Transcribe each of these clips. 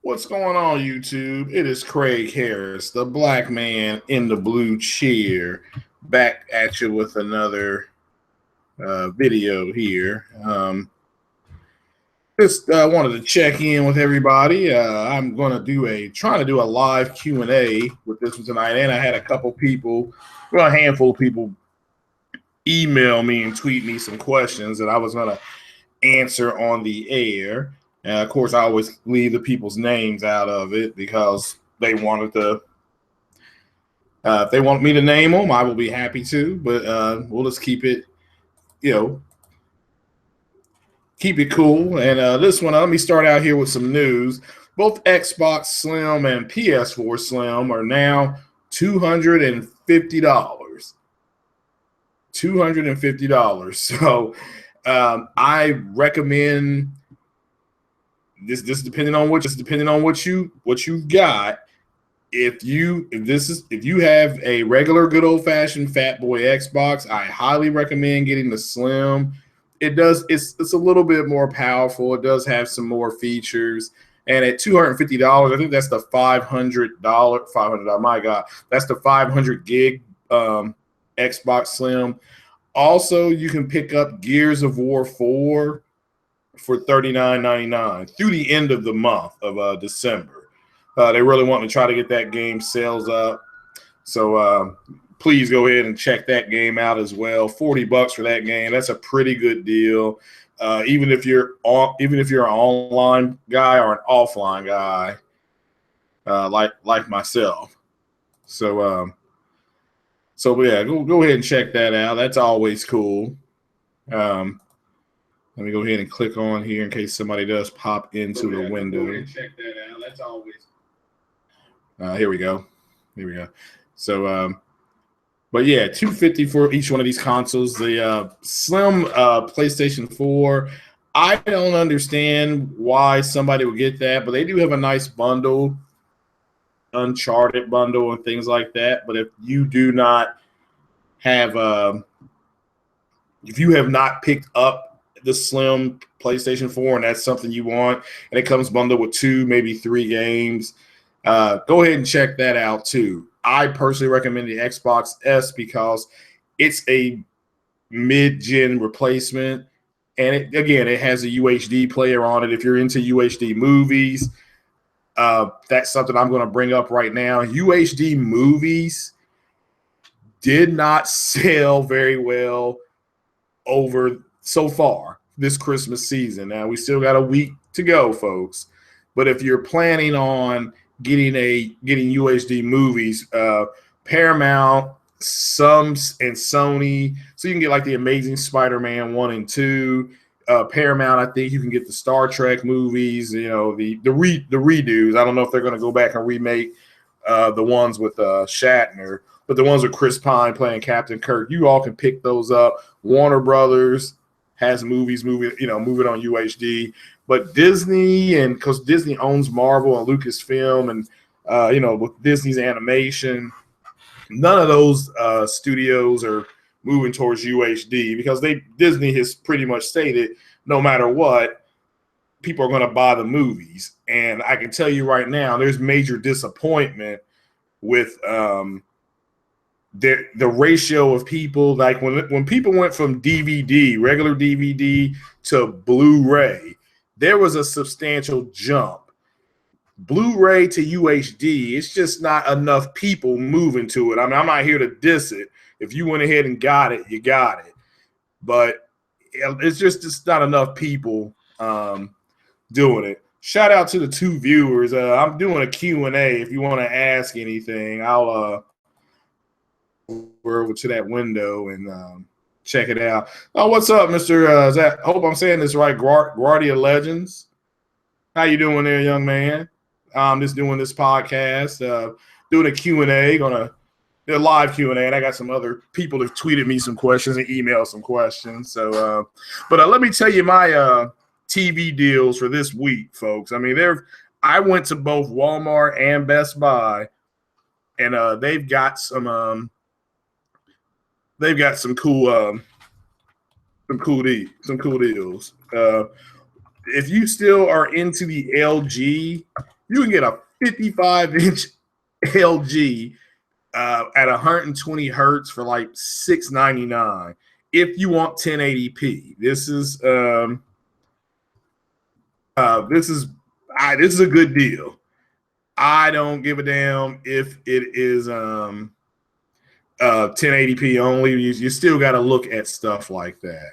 What's going on, YouTube? It is Craig Harris, the black man in the blue chair, back at you with another video here. Just wanted to check in with everybody. I'm going to trying to do a live Q&A with this one tonight, and I had a couple people, well, a handful of people email me and tweet me some questions that I was going to answer on the air. And of course, I always leave the people's names out of it because they wanted to. If they want me to name them, I will be happy to. But we'll just keep it, keep it cool. And this one, let me start out here with some news. Both Xbox Slim and PS4 Slim are now $250. $250. So I recommend. This depending on what you've got. If you have a regular good old fashioned fat boy Xbox, I highly recommend getting the Slim. It's a little bit more powerful. It does have some more features. And at $250, I think that's the $500. My God, that's the 500 gig Xbox Slim. Also, you can pick up Gears of War 4 for $39.99 through the end of the month of December. They really want to try to get that game sales up. So please go ahead and check that game out as well. $40 for that game. That's a pretty good deal. Even if you're an online guy or an offline guy, like myself. So yeah, go ahead and check that out. That's always cool. Let me go ahead and click on here in case somebody does pop into the window. Go ahead and check that out. That's always. Here we go. So, but yeah, $250 for each one of these consoles. The Slim PlayStation 4. I don't understand why somebody would get that, but they do have a nice bundle, Uncharted bundle and things like that. But if you do not have, if you have not picked up the Slim PlayStation 4 and that's something you want, and it comes bundled with 2, maybe 3 games, go ahead and check that out too. I personally recommend the Xbox S because it's a mid-gen replacement, and it has a UHD player on it. If you're into UHD movies, that's something I'm going to bring up right now. UHD movies did not sell very well over so far this Christmas season. Now we still got a week to go, folks. But if you're planning on getting UHD movies, Paramount, and Sony, so you can get like the Amazing Spider-Man 1 and 2. Paramount, I think you can get the Star Trek movies, the redos. I don't know if they're going to go back and remake the ones with Shatner, but the ones with Chris Pine playing Captain Kirk, you all can pick those up. Warner Brothers has movies moving on UHD, but Disney, and because Disney owns Marvel and Lucasfilm, and with Disney's animation, none of those studios are moving towards UHD because Disney has pretty much stated no matter what, people are going to buy the movies. And I can tell you right now, there's major disappointment with the ratio of people. Like when people went from DVD, regular DVD, to Blu-ray, there was a substantial jump. Blu-ray to UHD, it's just not enough people moving to it. I mean, I'm not here to diss it. If you went ahead and got it, you got it. But it's just not enough people doing it. Shout out to the 2 viewers. I'm doing a Q&A. If you want to ask anything, I'll over to that window and check it out. Oh, what's up, Mr. Hope I'm saying this right, Guardia Legends. How you doing there, young man? I'm just doing this podcast, doing a Q&A, a live Q&A, and I got some other people that tweeted me some questions and emailed some questions. So, but let me tell you my TV deals for this week, folks. I mean, I went to both Walmart and Best Buy, and they've got some cool deals. if you still are into the LG, you can get a 55-inch LG at 120 hertz for like $699 if you want 1080p. This is a good deal. I don't give a damn if it is 1080p only. You still got to look at stuff like that.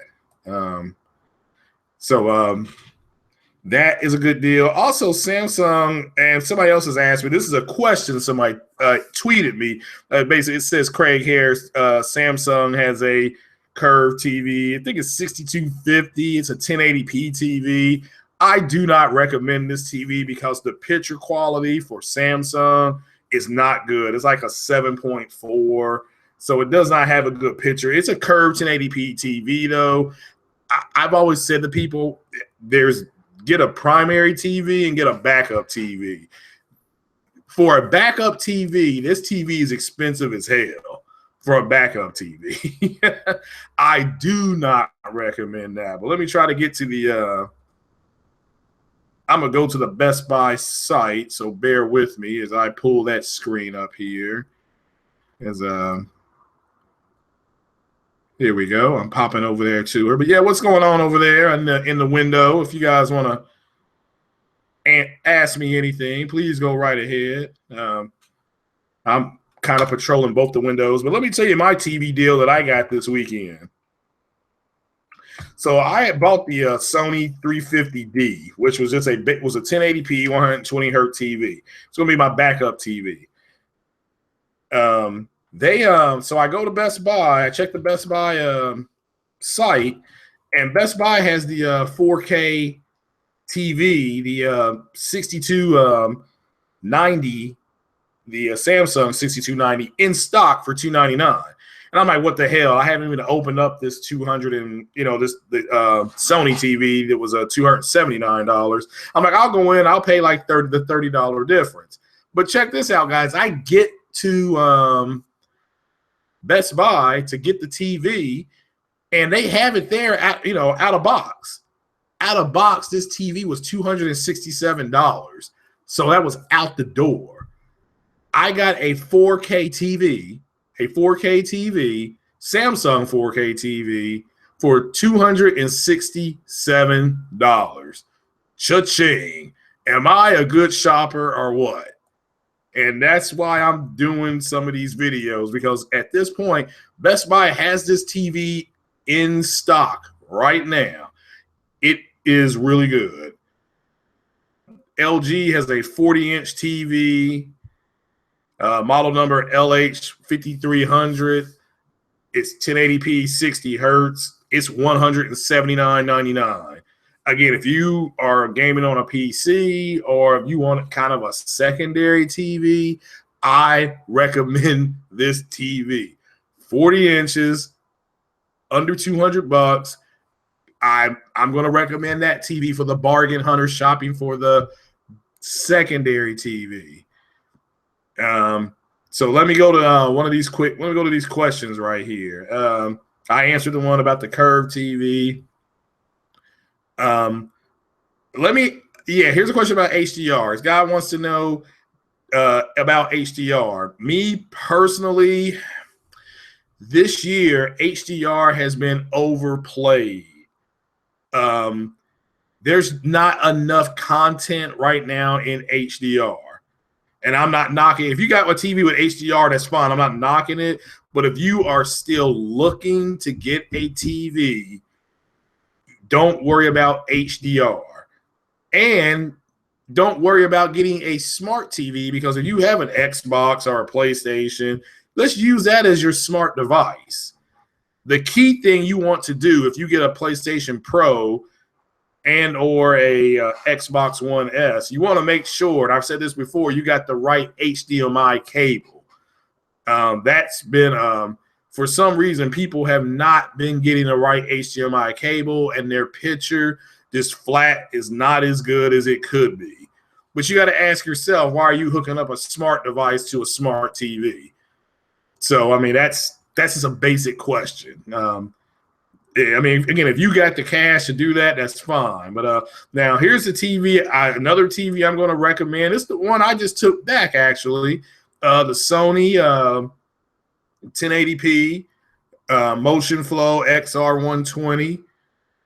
That is a good deal. Also, Samsung, and somebody else has asked me, this is a question somebody tweeted me. Basically, it says, Craig Harris, Samsung has a curved TV. I think it's 6250. It's a 1080p TV. I do not recommend this TV because the picture quality for Samsung is not good. It's like a 7.4, so it does not have a good picture. It's a curved 1080p TV, though. I've always said to people, get a primary TV and get a backup TV. For a backup TV, this TV is expensive as hell for a backup TV. I do not recommend that. But let me try to get to the I'm going to go to the Best Buy site, so bear with me as I pull that screen up here. Here we go. I'm popping over there to her. But yeah, what's going on over there in the window? If you guys want to ask me anything, please go right ahead. I'm kind of patrolling both the windows. But let me tell you my TV deal that I got this weekend. So I had bought the Sony 350D, which was just a 1080p 120 hertz TV. It's gonna be my backup TV. So I go to Best Buy. I check the Best Buy site, and Best Buy has the 4K TV, the 6290, the Samsung 6290 in stock for $299. And I'm like, what the hell? I haven't even opened up this the Sony TV that was $279. I'm like, I'll go in, I'll pay like the $30 difference. But check this out, guys. I get to Best Buy to get the TV, and they have it there out of box. Out of box, this TV was $267. So that was out the door. I got a 4K TV. Samsung 4K TV for $267. Cha-ching. Am I a good shopper or what? And that's why I'm doing some of these videos, because at this point, Best Buy has this TV in stock right now. It is really good. LG has a 40-inch TV. Model number LH5300. It's 1080p, 60 hertz. It's $179.99. Again, if you are gaming on a PC or if you want kind of a secondary TV, I recommend this TV. 40 inches, under $200. I'm going to recommend that TV for the bargain hunter shopping for the secondary TV. So let me go to let me go to these questions right here. I answered the one about the curved TV. Here's a question about HDR. This guy wants to know about HDR. Me personally, this year HDR has been overplayed. There's not enough content right now in HDR. And I'm not knocking. If you got a TV with HDR, that's fine. I'm not knocking it. But if you are still looking to get a TV, don't worry about HDR. And don't worry about getting a smart TV, because if you have an Xbox or a PlayStation, let's use that as your smart device. The key thing you want to do if you get a PlayStation Pro and or a Xbox One S, you want to make sure, and I've said this before, you got the right HDMI cable. That's been, for some reason, people have not been getting the right HDMI cable, and their picture, this flat, is not as good as it could be. But you got to ask yourself, why are you hooking up a smart device to a smart TV? So, I mean, that's just a basic question. Yeah, I mean, again, if you got the cash to do that, that's fine. But now here's the TV. Another TV I'm going to recommend. It's the one I just took back, actually. The Sony 1080p Motion Flow XR120.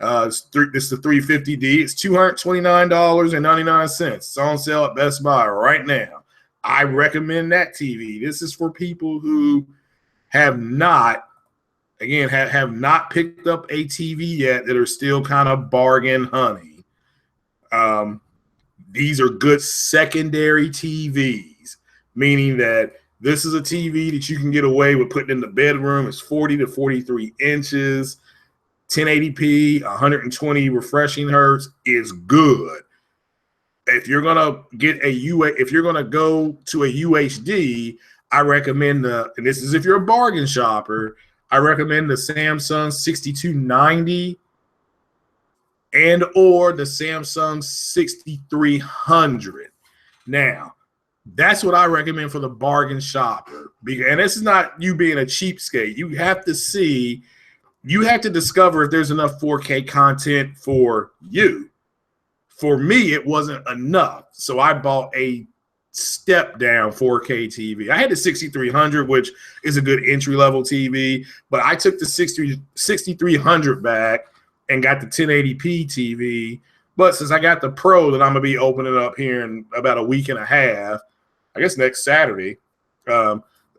It's the 350D. It's $229.99. It's on sale at Best Buy right now. I recommend that TV. This is for people who have not picked up a TV yet, that are still kind of bargain honey. These are good secondary TVs, meaning that this is a TV that you can get away with putting in the bedroom. It's 40 to 43 inches, 1080p, 120 refreshing hertz is good. If you're gonna if you're gonna go to a UHD, I recommend and this is if you're a bargain shopper, I recommend the Samsung 6290 and or the Samsung 6300. Now, that's what I recommend for the bargain shopper. And this is not you being a cheapskate. You have to discover if there's enough 4K content for you. For me, it wasn't enough. So I bought a step down 4K TV. I had the 6300, which is a good entry level TV, but I took the 6300 back and got the 1080p TV. But since I got the Pro that I'm gonna be opening up here in about a week and a half, I guess next Saturday,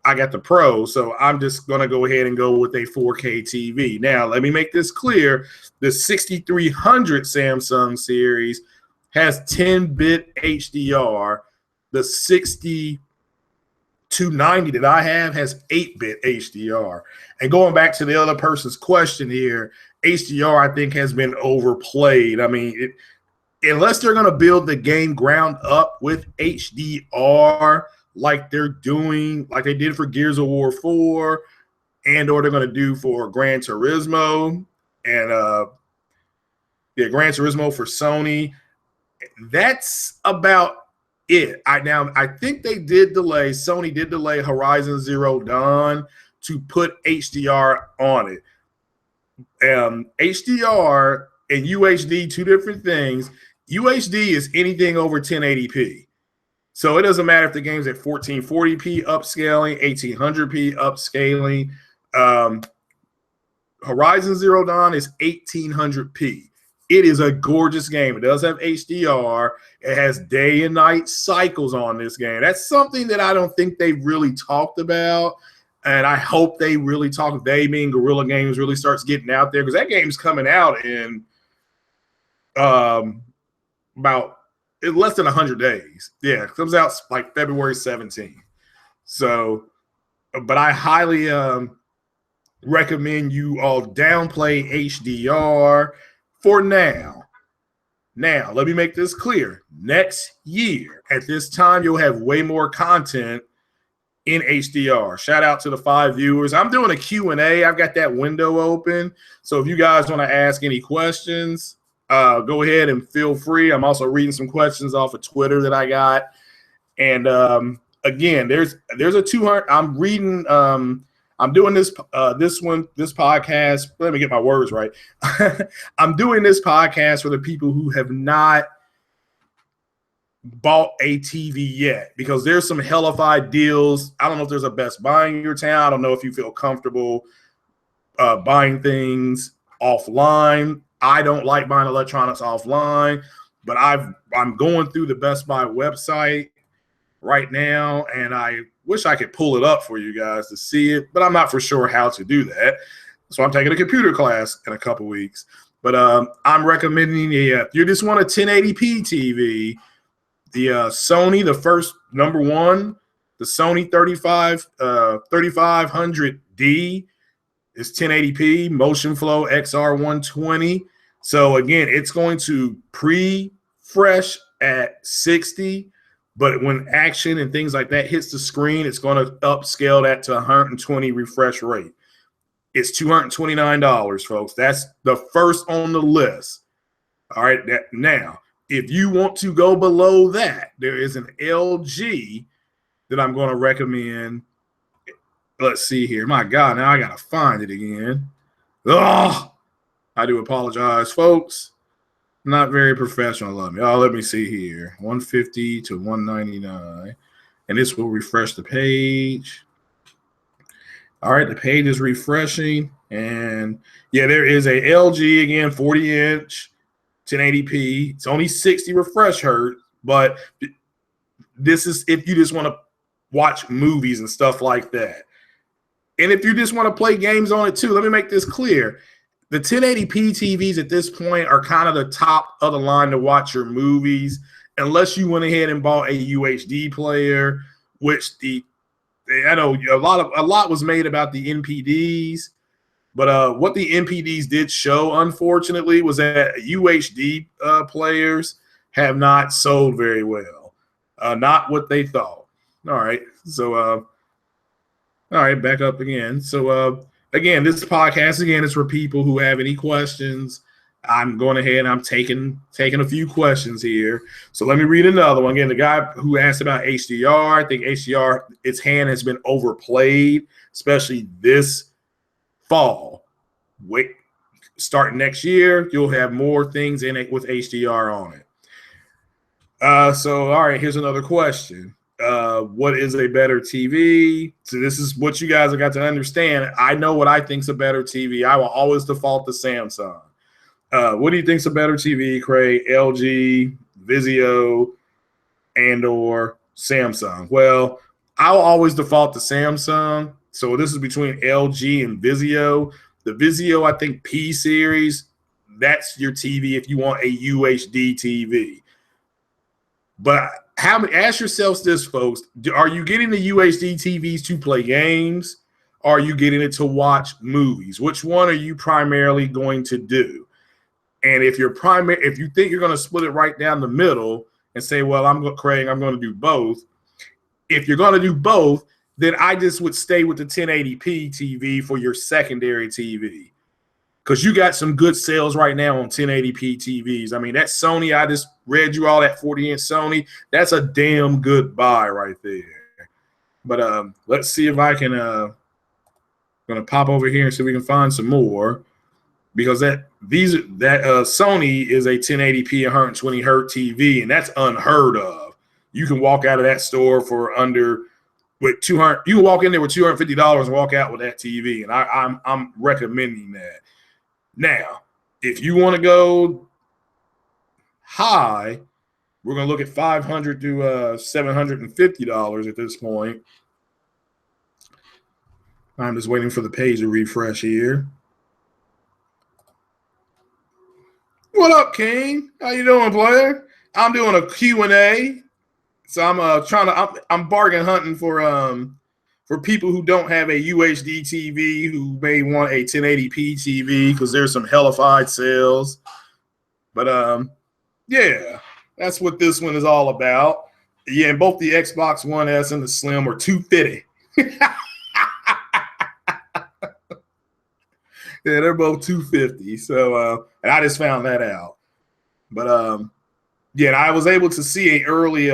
I got the Pro, so I'm just gonna go ahead and go with a 4K TV. Now, let me make this clear: the 6300 Samsung series has 10-bit HDR. The 6290 that I have has 8-bit HDR. And going back to the other person's question here, HDR I think has been overplayed. I mean, unless they're going to build the game ground up with HDR like they're doing, like they did for Gears of War 4, and or they're going to do for Gran Turismo and Gran Turismo for Sony, that's about it. I think Sony did delay Horizon Zero Dawn to put HDR on it. HDR and UHD, two different things. UHD is anything over 1080p. So it doesn't matter if the game's at 1440p upscaling, 1800p upscaling. Horizon Zero Dawn is 1800p. It is a gorgeous game. It does have HDR. It has day and night cycles on this game. That's something that I don't think they've really talked about. And I hope they really talk. They mean Guerrilla Games really starts getting out there, because that game's coming out in about less than 100 days. Yeah, it comes out like February 17th. So, but I highly recommend you all downplay HDR for now. Now, let me make this clear. Next year, at this time, you'll have way more content in HDR. Shout out to the 5 viewers. I'm doing a Q&A. I've got that window open. So if you guys want to ask any questions, go ahead and feel free. I'm also reading some questions off of Twitter that I got. And again, there's a 200. I'm reading. I'm doing this podcast. Let me get my words right. I'm doing this podcast for the people who have not bought a TV yet, because there's some hellified deals. I don't know if there's a Best Buy in your town. I don't know if you feel comfortable buying things offline. I don't like buying electronics offline, but I'm going through the Best Buy website right now, and I wish I could pull it up for you guys to see it, but I'm not for sure how to do that. So I'm taking a computer class in a couple weeks. But I'm recommending if you just want a 1080p TV, the Sony, the first number one, the Sony 3500D is 1080p, Motion Flow XR120. So again, it's going to pre-fresh at 60. But when action and things like that hits the screen, it's going to upscale that to 120 refresh rate. It's $229, folks. That's the first on the list. All right. Now, if you want to go below that, there is an LG that I'm going to recommend. Let's see here. My God, now I got to find it again. Oh, I do apologize, folks. Not very professional of me. Oh, let me see here. 150 to 199. And this will refresh the page. All right, the page is refreshing. And yeah, there is a LG again, 40-inch, 1080p. It's only 60 refresh hertz, but this is if you just want to watch movies and stuff like that. And if you just want to play games on it too, let me make this clear. The 1080p TVs at this point are kind of the top of the line to watch your movies, unless you went ahead and bought a UHD player, which I know a lot was made about the NPDs, but what the NPDs did show, unfortunately, was that UHD players have not sold very well, not what they thought. All right, so all right, back up again. So again, this podcast again is for people who have any questions. I'm going ahead and I'm taking a few questions here. So let me read another one. Again, the guy who asked about HDR, I think HDR, its hand has been overplayed, especially this fall. Wait, starting next year, you'll have more things in it with HDR on it. So, all right, here's another question. What is a better TV? So this is what you guys have got to understand. I know what I think's a better TV. I will always default to Samsung. What do you think's a better TV, Craig? LG, Vizio, and or Samsung? Well, I'll always default to Samsung. So this is between LG and Vizio. The Vizio, I think P series, that's your TV if you want a UHD TV. But ask yourselves this, folks. Are you getting the UHD TVs to play games? Or are you getting it to watch movies? Which one are you primarily going to do? And if you think you're going to split it right down the middle and say, well, I'm going to do both. If you're going to do both, then I just would stay with the 1080p TV for your secondary TV. Because you got some good sales right now on 1080p TVs. I mean, that Sony, I just read you all that 40-inch Sony. That's a damn good buy right there. But let's see if I can going to pop over here and see if we can find some more. Because that Sony is a 1080p 120 hertz TV, and that's unheard of. You can walk out of that store for under with 200. You can walk in there with $250 and walk out with that TV, and I'm recommending that. Now, if you want to go high, we're going to look at $500 to $750 at this point. I'm just waiting for the page to refresh here. What up, King? How you doing, player? I'm doing a Q&A. So I'm bargain hunting for people who don't have a UHD TV who may want a 1080p TV because there's some hellified sales. But yeah, that's what this one is all about. Yeah, and both the Xbox One S and the Slim are $250. Yeah, they're both $250. So and I just found that out. But yeah, and I was able to see an early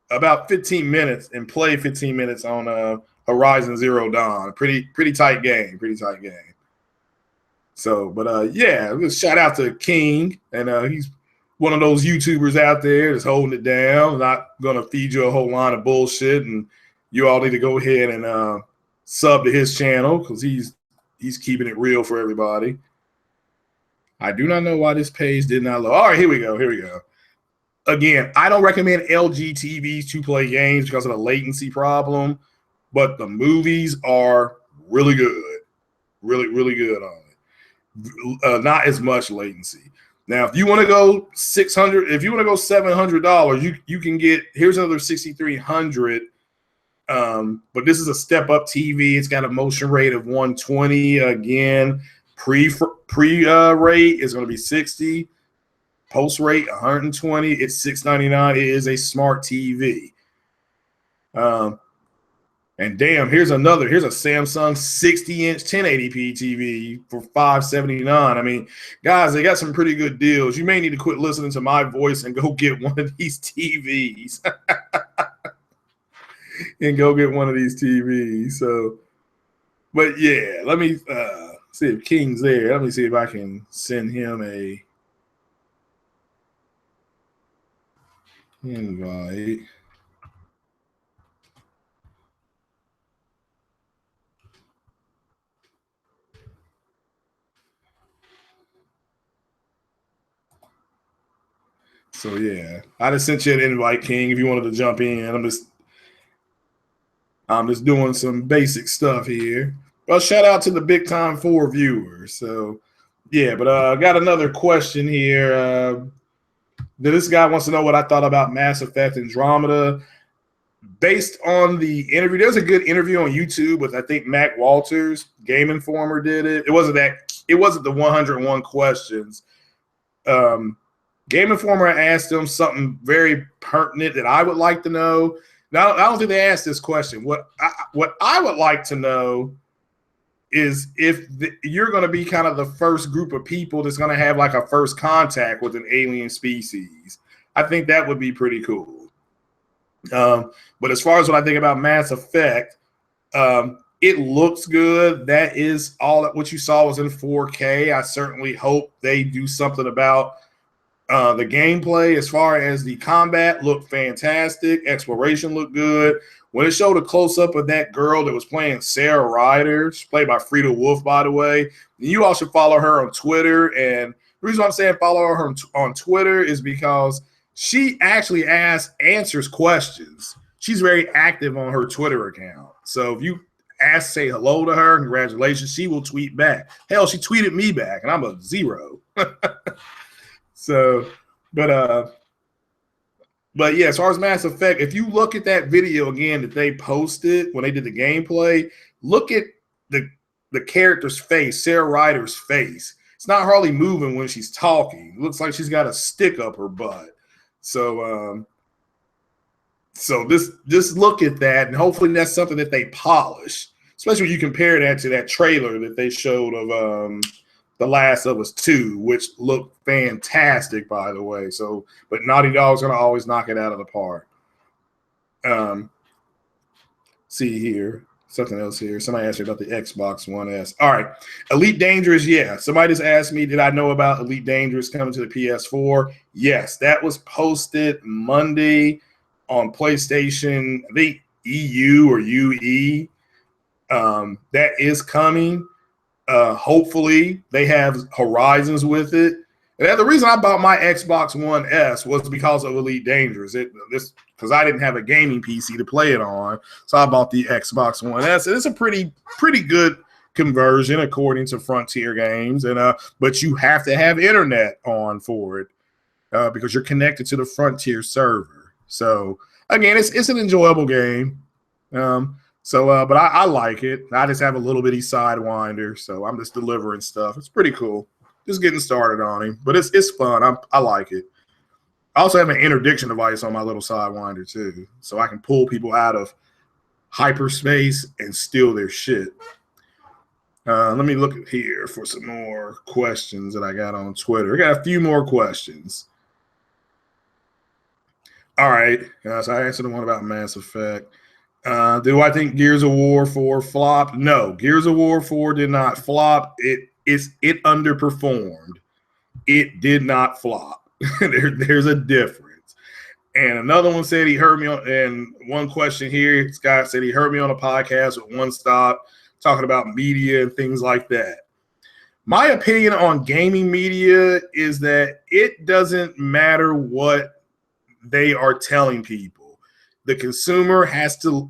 about 15 minutes and play 15 minutes on Horizon Zero Dawn. Pretty tight game. So, but yeah, just shout out to King, and he's one of those YouTubers out there that's holding it down. Not gonna feed you a whole line of bullshit, and you all need to go ahead and sub to his channel because he's keeping it real for everybody. I do not know why this page did not load. All right, here we go. Again, I don't recommend LG TVs to play games because of the latency problem, but the movies are really good. Really good on it. Not as much latency. Now, if you want to go $600, if you want to go $700, you can get, here's another 6300. But this is a step up TV. It's got a motion rate of 120. Again, pre rate is going to be 60. Post rate 120. It's $699. It is a smart TV. And damn, here's a Samsung 60-inch 1080p TV for $579. I mean, guys, they got some pretty good deals. You may need to quit listening to my voice and go get one of these TVs. So, but yeah, let me See if King's there. Let me see if I can send him a invite. So yeah, I just sent you an invite, King, if you wanted to jump in. I'm just doing some basic stuff here. Well, shout out to the Big Time 4 viewers. So yeah, but I got another question here. This guy wants to know what I thought about Mass Effect Andromeda. Based on the interview, there's a good interview on YouTube with I think Mac Walters, Game Informer did it. It wasn't the 101 questions. Game Informer asked them something very pertinent that I would like to know. Now, I don't think they asked this question. What I would like to know is if you're going to be kind of the first group of people that's going to have like a first contact with an alien species. I think that would be pretty cool. But as far as what I think about Mass Effect, it looks good. That is all that what you saw was in 4K. I certainly hope they do something about the gameplay. As far as the combat, looked fantastic. Exploration looked good. When it showed a close-up of that girl that was playing Sarah Ryder, she's played by Frida Wolf, by the way. You all should follow her on Twitter. And the reason I'm saying follow her on Twitter is because she actually answers questions. She's very active on her Twitter account. So if you say hello to her, congratulations, she will tweet back. Hell, she tweeted me back, and I'm a 0. So, but yeah, as far as Mass Effect, if you look at that video again that they posted when they did the gameplay, look at the character's face, Sarah Ryder's face. It's not hardly moving when she's talking. It looks like she's got a stick up her butt. So, just look at that, and hopefully that's something that they polish. Especially when you compare that to that trailer that they showed of The Last of Us 2, which looked fantastic, by the way. So, but Naughty Dog's gonna always knock it out of the park. See here, something else here. Somebody asked me about the Xbox One S. All right, Elite Dangerous. Yeah, somebody just asked me, did I know about Elite Dangerous coming to the PS4? Yes, that was posted Monday on PlayStation, I think EU or UE. That is coming. Hopefully they have Horizons with it. And the reason I bought my Xbox One S was because of Elite Dangerous. Because I didn't have a gaming PC to play it on, so I bought the Xbox One S. And it's a pretty good conversion according to Frontier Games. And but you have to have internet on for it because you're connected to the Frontier server. So again, it's an enjoyable game. But I like it. I just have a little bitty Sidewinder, so I'm just delivering stuff. It's pretty cool. Just getting started on him, but it's fun. I like it. I also have an interdiction device on my little Sidewinder too, so I can pull people out of hyperspace and steal their shit. Let me look here for some more questions that I got on Twitter. I got a few more questions. All right, so I answered the one about Mass Effect. Do I think Gears of War 4 flopped? No, Gears of War 4 did not flop. It underperformed. It did not flop. There's a difference. And another one said he heard me on, and one question here, this guy said he heard me on a podcast with One Stop talking about media and things like that. My opinion on gaming media is that it doesn't matter what they are telling people. The consumer has to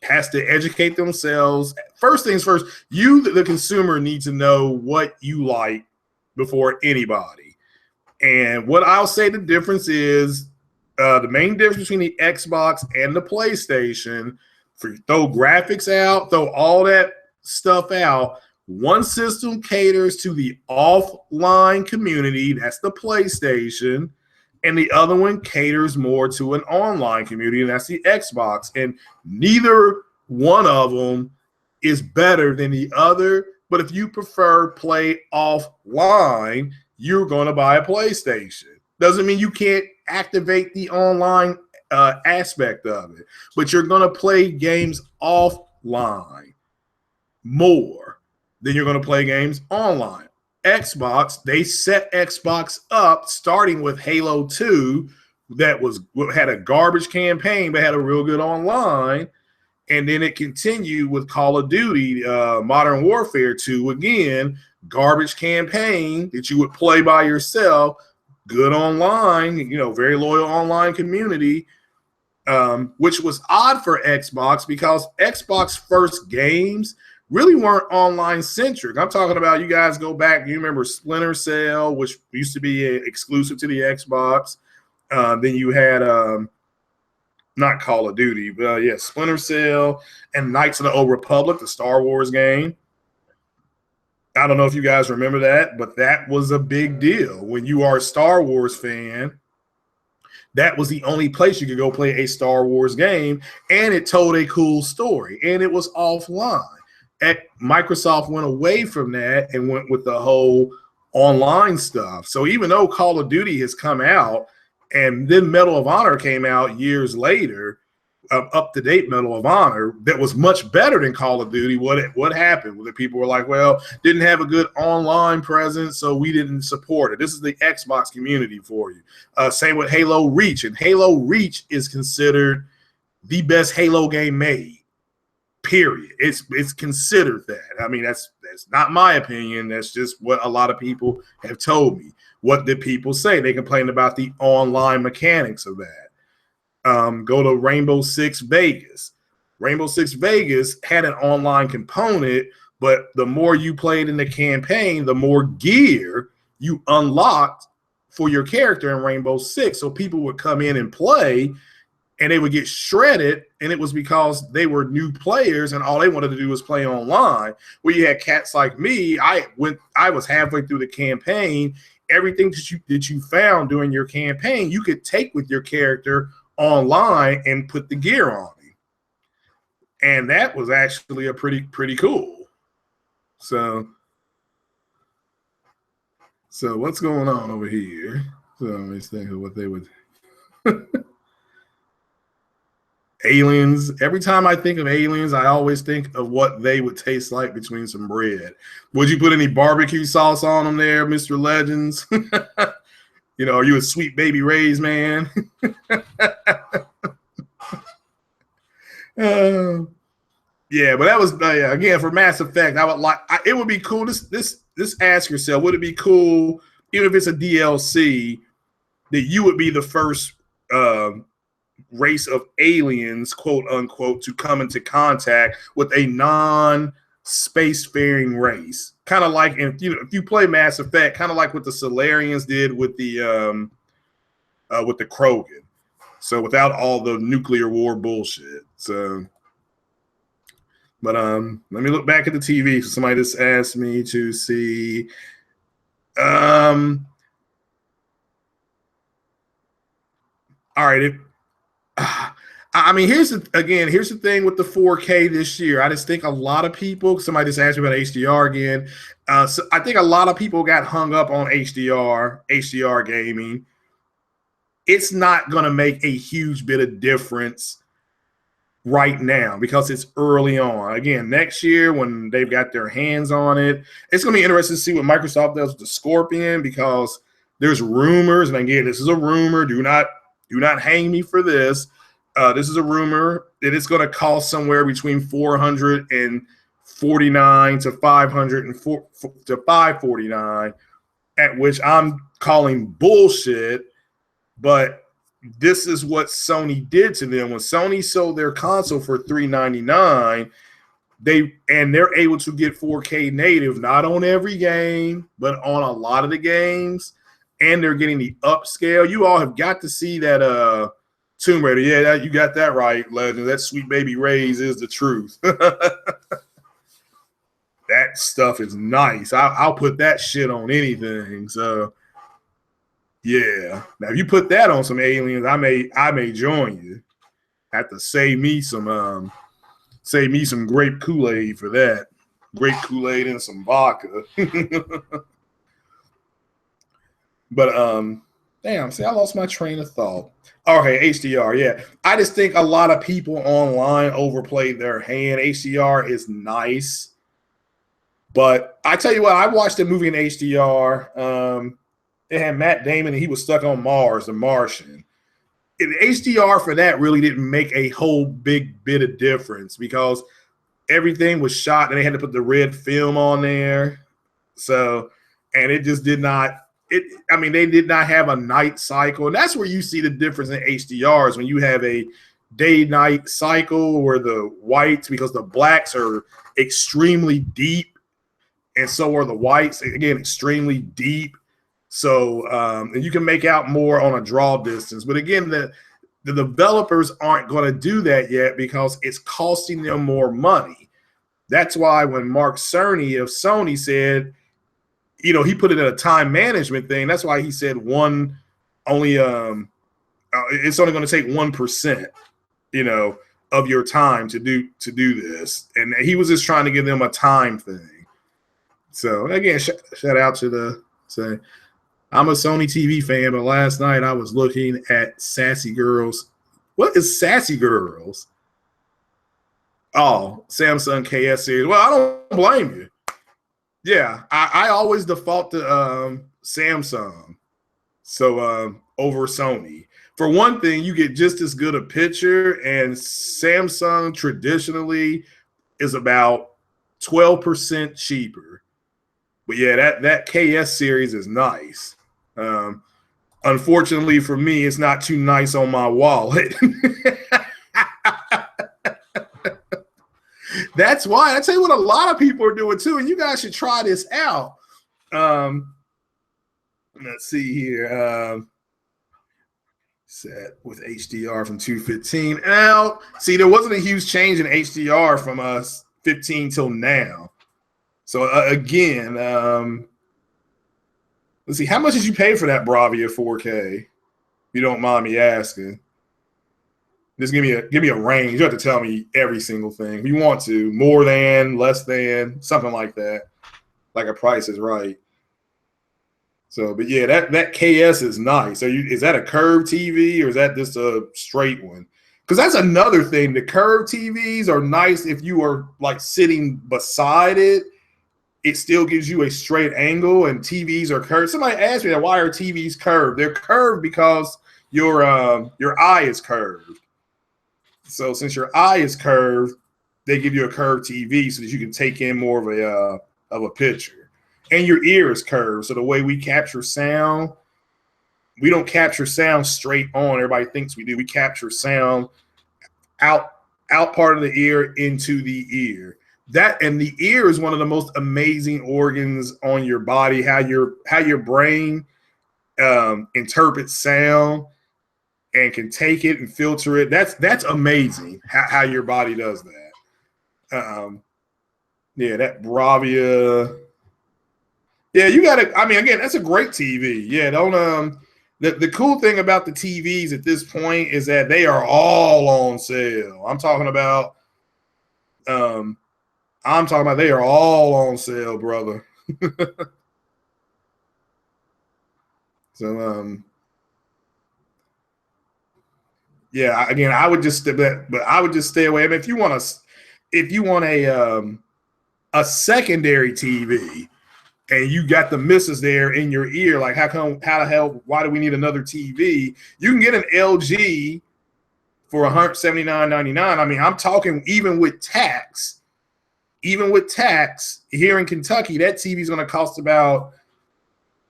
educate themselves. First things first, you, the consumer, need to know what you like before anybody. And what I'll say the difference is, the main difference between the Xbox and the PlayStation, throw graphics out, throw all that stuff out. One system caters to the offline community, that's the PlayStation, and the other one caters more to an online community, and that's the Xbox. And neither one of them is better than the other, but if you prefer play offline, you're going to buy a PlayStation. Doesn't mean you can't activate the online aspect of it, but you're going to play games offline more. then you're going to play games online. Xbox, they set Xbox up starting with Halo 2 that had a garbage campaign but had a real good online. And then it continued with Call of Duty, Modern Warfare 2, again, garbage campaign that you would play by yourself, good online, very loyal online community, which was odd for Xbox because Xbox first games really weren't online centric. I'm talking about, you guys go back, you remember Splinter Cell, which used to be exclusive to the Xbox. Then you had not Call of Duty, but Splinter Cell and Knights of the Old Republic, the Star Wars game. I don't know if you guys remember that, but that was a big deal. When you are a Star Wars fan, that was the only place you could go play a Star Wars game, and it told a cool story, and it was offline. Microsoft went away from that and went with the whole online stuff. So even though Call of Duty has come out, and then Medal of Honor came out years later, up-to-date Medal of Honor, that was much better than Call of Duty. What happened? The people were like, well, didn't have a good online presence, so we didn't support it. This is the Xbox community for you. Same with Halo Reach. And Halo Reach is considered the best Halo game made, period. It's considered that. I mean, that's not my opinion. That's just what a lot of people have told me. What did people say? They complained about the online mechanics of that. Go to Rainbow Six Vegas. Rainbow Six Vegas had an online component, but the more you played in the campaign, the more gear you unlocked for your character in Rainbow Six. So people would come in and play, and they would get shredded, and it was because they were new players, and all they wanted to do was play online. Where you had cats like me, I was halfway through the campaign. Everything that you found during your campaign, you could take with your character online and put the gear on him. And that was actually a pretty cool. So what's going on over here? So let's think of what they would Aliens. Every time I think of aliens, I always think of what they would taste like between some bread. Would you put any barbecue sauce on them there, Mr. Legends? Are you a Sweet Baby Ray's man? Yeah, but that was again for Mass Effect. I would it would be cool. This ask yourself, would it be cool, even if it's a DLC, that you would be the first race of aliens, quote unquote, to come into contact with a non-spacefaring race, kind of like if you play Mass Effect, kind of like what the Solarians did with the Krogan. So without all the nuclear war bullshit. So, but let me look back at the TV. Somebody just asked me to see. All right. I mean, here's the thing with the 4K this year. I just think a lot of people, somebody just asked me about HDR again. So I think a lot of people got hung up on HDR gaming. It's not going to make a huge bit of difference right now because it's early on. Again, next year when they've got their hands on it, it's going to be interesting to see what Microsoft does with the Scorpion, because there's rumors, and again, this is a rumor. Do not hang me for this. This is a rumor that it's going to cost somewhere between $449 to $549, at which I'm calling bullshit. But this is what Sony did to them. When Sony sold their console for $399, they're able to get 4K native, not on every game, but on a lot of the games, and they're getting the upscale. You all have got to see that Tomb Raider. Yeah, you got that right, Legend. That Sweet Baby Ray's is the truth. That stuff is nice. I'll put that shit on anything. So yeah. Now if you put that on some aliens, I may join you. Have to save me some grape Kool-Aid for that. Grape Kool-Aid and some vodka. But damn, see, I lost my train of thought. Okay, HDR, yeah. I just think a lot of people online overplayed their hand. HDR is nice, But I tell you what, I watched the movie in HDR. It had Matt Damon, and he was stuck on Mars, the Martian. And HDR for that really didn't make a whole big bit of difference because everything was shot and they had to put the red film on there. So, and it just did not, they did not have a night cycle. And that's where you see the difference in HDRs when you have a day-night cycle where the whites, because the blacks are extremely deep, and so are the whites, again, extremely deep. So, and you can make out more on a draw distance. But again, the developers aren't going to do that yet because it's costing them more money. That's why when Mark Cerny of Sony said, he put it in a time management thing. That's why he said it's only going to take 1%, of your time to do this. And he was just trying to give them a time thing. So again, shout out to I'm a Sony TV fan, but last night I was looking at Sassy Girls. What is Sassy Girls? Oh, Samsung KS series. Well, I don't blame you. Yeah, I always default to Samsung. So over Sony. For one thing, you get just as good a picture, and Samsung traditionally is about 12% cheaper. But yeah, that KS series is nice. Unfortunately for me, it's not too nice on my wallet. That's why I tell you what, a lot of people are doing too, and you guys should try this out. Let's see here. Set with HDR from 215. Now, see, there wasn't a huge change in HDR from us 15 till now. So again, let's see. How much did you pay for that Bravia 4K? If you don't mind me asking. Just give me a range. You don't have to tell me every single thing. If you want to, more than, less than, something like that. Like a Price is Right. So, but yeah, that KS is nice. Is that a curved TV or is that just a straight one? Because that's another thing. The curved TVs are nice if you are like sitting beside it. It still gives you a straight angle, and TVs are curved. Somebody asked me that, why are TVs curved? They're curved because your eye is curved. So since your eye is curved, they give you a curved TV so that you can take in more of a picture. And your ear is curved. So the way we capture sound, we don't capture sound straight on. Everybody thinks we do. We capture sound out part of the ear into the ear. And the ear is one of the most amazing organs on your body. How your brain interprets sound and can take it and filter it. That's amazing how your body does that. Yeah, that Bravia. Yeah, you got to. I mean, again, that's a great TV. Yeah, don't. The cool thing about the TVs at this point is that they are all on sale. I'm talking about they are all on sale, brother. So yeah, again, I would just stay away. I mean, if you want a secondary TV and you got the misses there in your ear, like how the hell, why do we need another TV? You can get an LG for $179.99. I mean, I'm talking even with tax here in Kentucky, that TV is going to cost about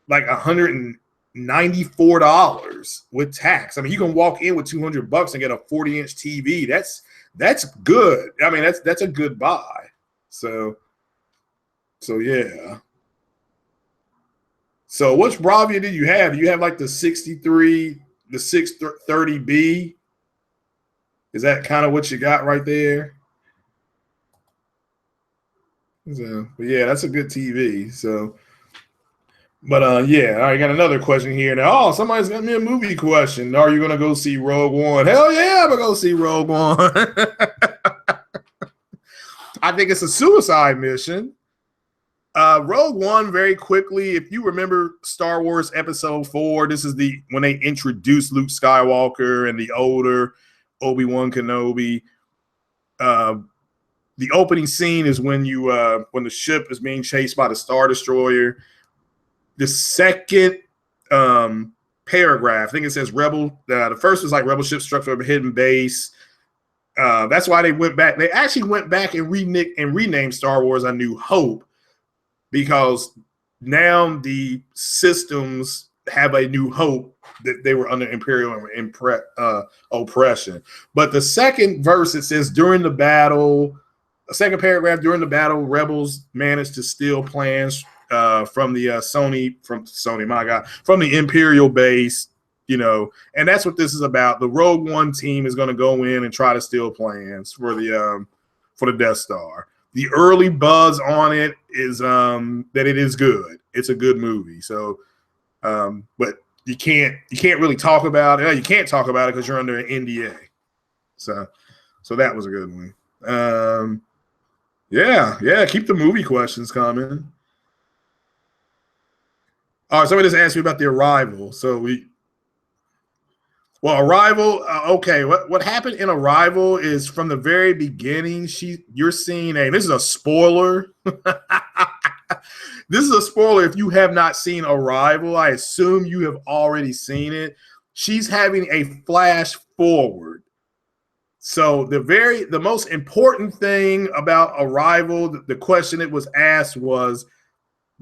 like $194 with tax. I mean, you can walk in with $200 and get a 40-inch TV. That's good. I mean, that's a good buy. So yeah. So which Bravia do you have? Do you have like the 63, the 630B? Is that kind of what you got right there? So, but yeah, that's a good TV. So, but yeah, I got another question here now. Oh, somebody's got me a movie question. Are you gonna go see Rogue One? Hell yeah, I'm gonna go see Rogue One. I think it's a suicide mission. Rogue One, very quickly, if you remember Star Wars Episode 4, this is when they introduced Luke Skywalker and the older Obi-Wan Kenobi. the opening scene is when when the ship is being chased by the Star Destroyer. The second paragraph, I think it says Rebel. The first was like Rebel ship struck from a hidden base. That's why they went back. They actually went back and renamed Star Wars A New Hope, because now the systems have a new hope that they were under Imperial oppression. But the second verse, it says, during the battle, a second paragraph, during the battle, rebels managed to steal plans from the from the Imperial base, and that's what this is about. The Rogue One team is going to go in and try to steal plans for the Death Star. The early buzz on it is that it is good. It's a good movie. So, but you can't really talk about it. You can't talk about it because you're under an NDA. So that was a good one. Yeah. Keep the movie questions coming. All right, somebody just asked me about The Arrival. Arrival. Okay, what happened in Arrival is from the very beginning. You're seeing this is a spoiler. This is a spoiler if you have not seen Arrival. I assume you have already seen it. She's having a flash forward. So the most important thing about Arrival, the question that was asked was,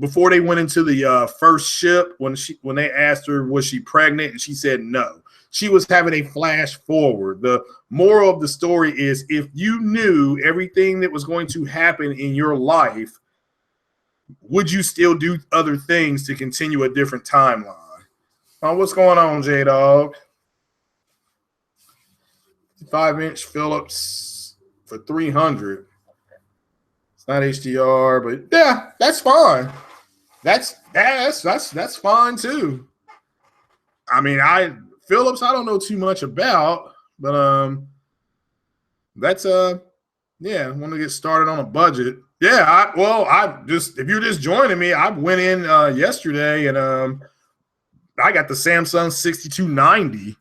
before they went into the first ship, when they asked her was she pregnant, and she said no. She was having a flash forward. The moral of the story is, if you knew everything that was going to happen in your life, would you still do other things to continue a different timeline? What's going on, J-Dog? 5-inch Phillips for $300. It's not HDR, but yeah, that's fine. That's fine too. I mean, Phillips, I don't know too much about, but that's I want to get started on a budget. Yeah, if you're just joining me, I went in yesterday and I got the Samsung 6290,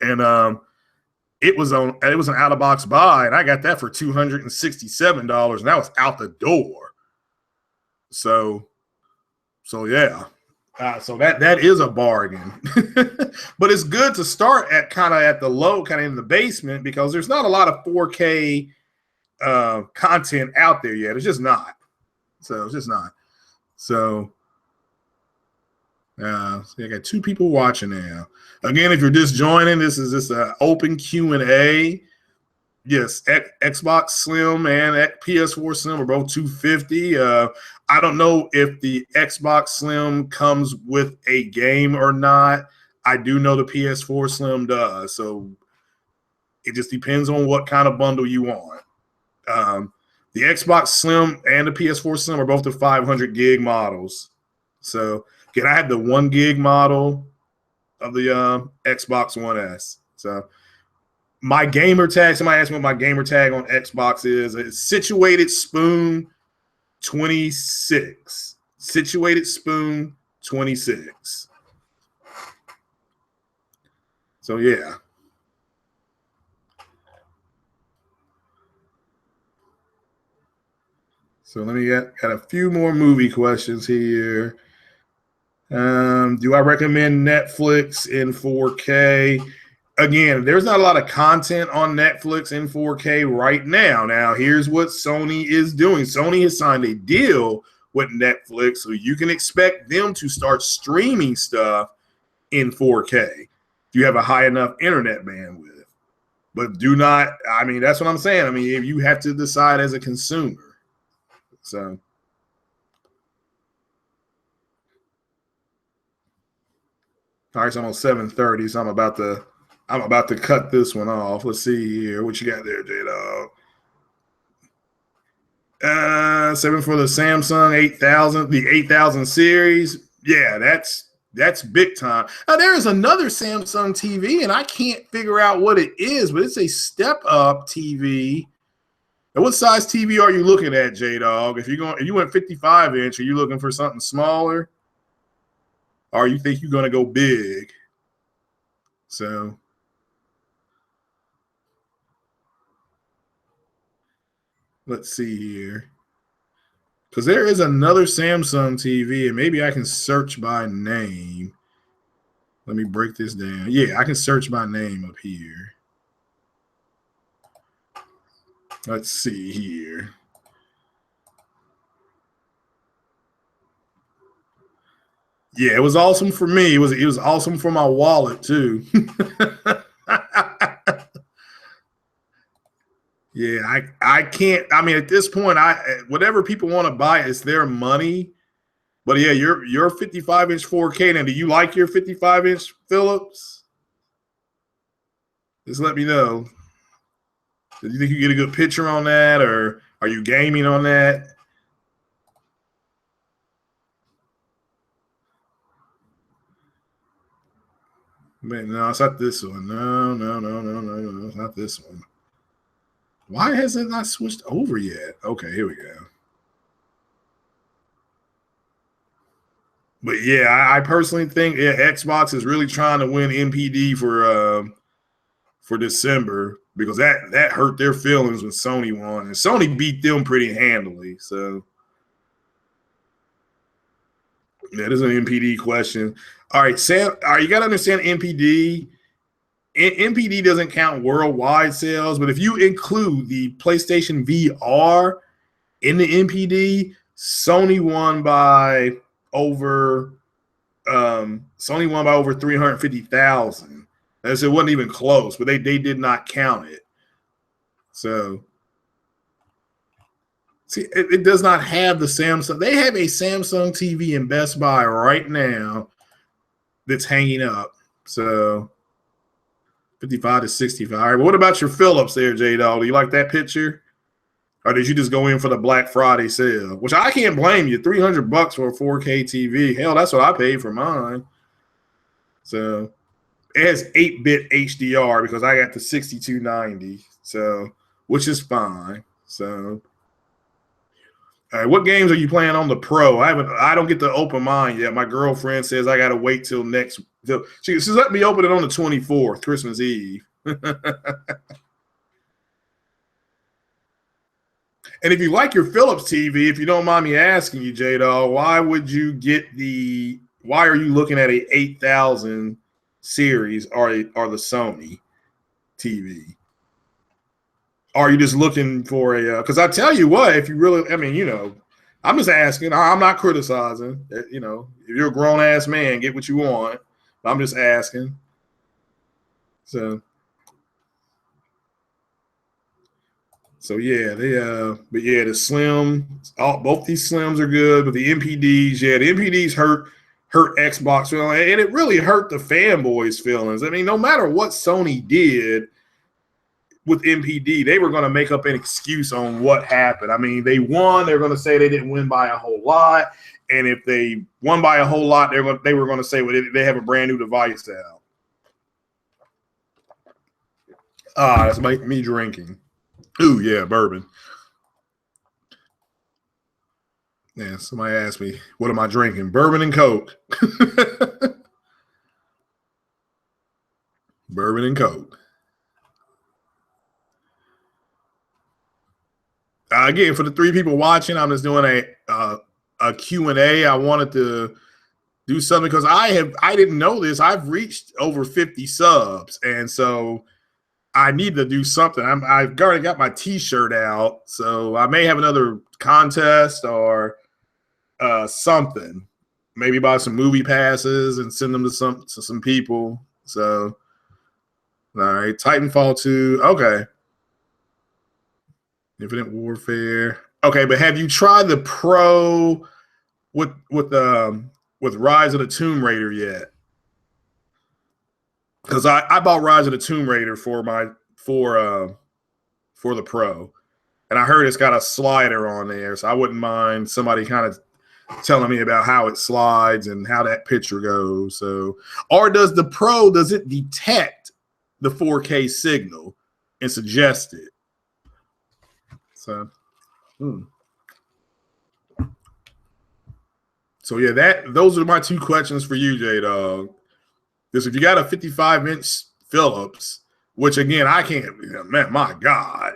and it was an out of box buy, and I got that for $267, and that was out the door. So yeah. So that is a bargain. But it's good to start at kind of at the low, kind of in the basement, because there's not a lot of 4K content out there yet. It's just not. So I got 2 people watching now. Again, if you're just joining, this is an open Q&A. Yes, Xbox Slim and PS4 Slim are both $250. I don't know if the Xbox Slim comes with a game or not. I do know the PS4 Slim does, so it just depends on what kind of bundle you want. The Xbox Slim and the PS4 Slim are both the 500 gig models. So again, I have the 1 gig model of the Xbox One S. So my gamer tag, somebody asked me what my gamer tag on Xbox is. It's Situated Spoon 26. Situated Spoon 26. So yeah. So let me get a few more movie questions here. Do I recommend Netflix in 4K? Again, there's not a lot of content on Netflix in 4K right now. Now, here's what Sony is doing. Sony has signed a deal with Netflix, so you can expect them to start streaming stuff in 4K if you have a high enough internet bandwidth. But do not, I mean, that's what I'm saying. I mean, if you have to decide as a consumer. So. All right, so I'm on 7:30, so I'm about to cut this one off. Let's see here. What you got there, J-Dog? 7 for the Samsung 8000, the 8000 series. Yeah, that's big time. Now, there is another Samsung TV, and I can't figure out what it is, but it's a step-up TV. And what size TV are you looking at, J-Dog? If you went 55-inch, are you looking for something smaller? Or you think you're going to go big? So Let's see here. Because there is another Samsung TV, and maybe I can search by name. Let me break this down. Yeah, I can search by name up here. Let's see here. Yeah, it was awesome for me. It was awesome for my wallet too. Yeah, I can't. I mean, at this point, whatever people want to buy, it's their money. But yeah, your 55-inch 4K. Now, do you like your 55-inch Philips? Just let me know. Do you think you get a good picture on that, or are you gaming on that? Man, no, it's not this one. No, it's not this one. Why has it not switched over yet? Okay, here we go. But yeah, I personally think Xbox is really trying to win MPD for December, because that hurt their feelings when Sony won, and Sony beat them pretty handily. So that is an MPD question. All right, Sam. All right, you got to understand MPD. MPD doesn't count worldwide sales, but if you include the PlayStation VR in the MPD, Sony won by over 350,000. As it wasn't even close, but they did not count it. So see, it does not have the Samsung. They have a Samsung TV in Best Buy right now that's hanging up. So 55 to 65. All right, but what about your Philips there, J-Dog? Do you like that picture? Or did you just go in for the Black Friday sale? Which I can't blame you. $300 for a 4K TV. Hell, that's what I paid for mine. So it has 8-bit HDR because I got the 6290. So, which is fine. So, all right, what games are you playing on the Pro? I don't get to open mine yet. My girlfriend says I got to wait till next. She's let me open it on the 24th, Christmas Eve. And if you like your Philips TV, if you don't mind me asking you, J-Dog, why are you looking at a 8000 series or the Sony TV? Are you just looking for because I tell you what, if you really, I mean, I'm just asking. I'm not criticizing. If you're a grown ass man, get what you want. I'm just asking. So yeah, but yeah, the Slim, both these Slims are good, but the MPDs, yeah, the MPDs hurt Xbox feelings, and it really hurt the fanboys' feelings. I mean, no matter what Sony did with MPD, they were going to make up an excuse on what happened. I mean, they won. They're going to say they didn't win by a whole lot, and if they won by a whole lot, they were going to say, well, they have a brand new device out. That's me drinking. Ooh, yeah, bourbon. Yeah, somebody asked me, what am I drinking? Bourbon and Coke. Bourbon and Coke. Again, for the 3 people watching, I'm just doing a Q&A. I wanted to do something because I didn't know this. I've reached over 50 subs, and so I need to do something. I've already got my T-shirt out, so I may have another contest or something. Maybe buy some movie passes and send them to some people. So, all right, Titanfall 2. Okay, Infinite Warfare. Okay, but have you tried the Pro with Rise of the Tomb Raider yet? Because I bought Rise of the Tomb Raider for the Pro, and I heard it's got a slider on there, so I wouldn't mind somebody kind of telling me about how it slides and how that picture goes. So, or does the Pro, does it detect the 4K signal and suggest it? So, so yeah, those are my 2 questions for you, J-Dog. Because if you got a 55-inch Philips, which again I can't, man, my God,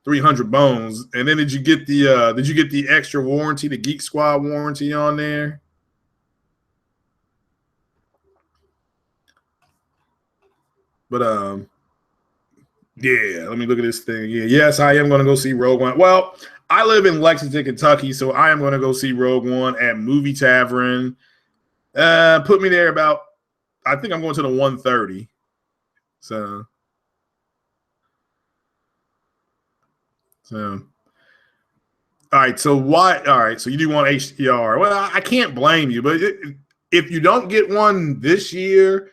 300 bones. And then did you get the extra warranty, the Geek Squad warranty on there? But yeah, let me look at this thing. Yeah, yes, I am going to go see Rogue One. Well, I live in Lexington, Kentucky, so I am going to go see Rogue One at Movie Tavern. Put me there about, I think I'm going to the 1:30. So all right. So why? All right. So you do want HDR? Well, I can't blame you, but if you don't get one this year,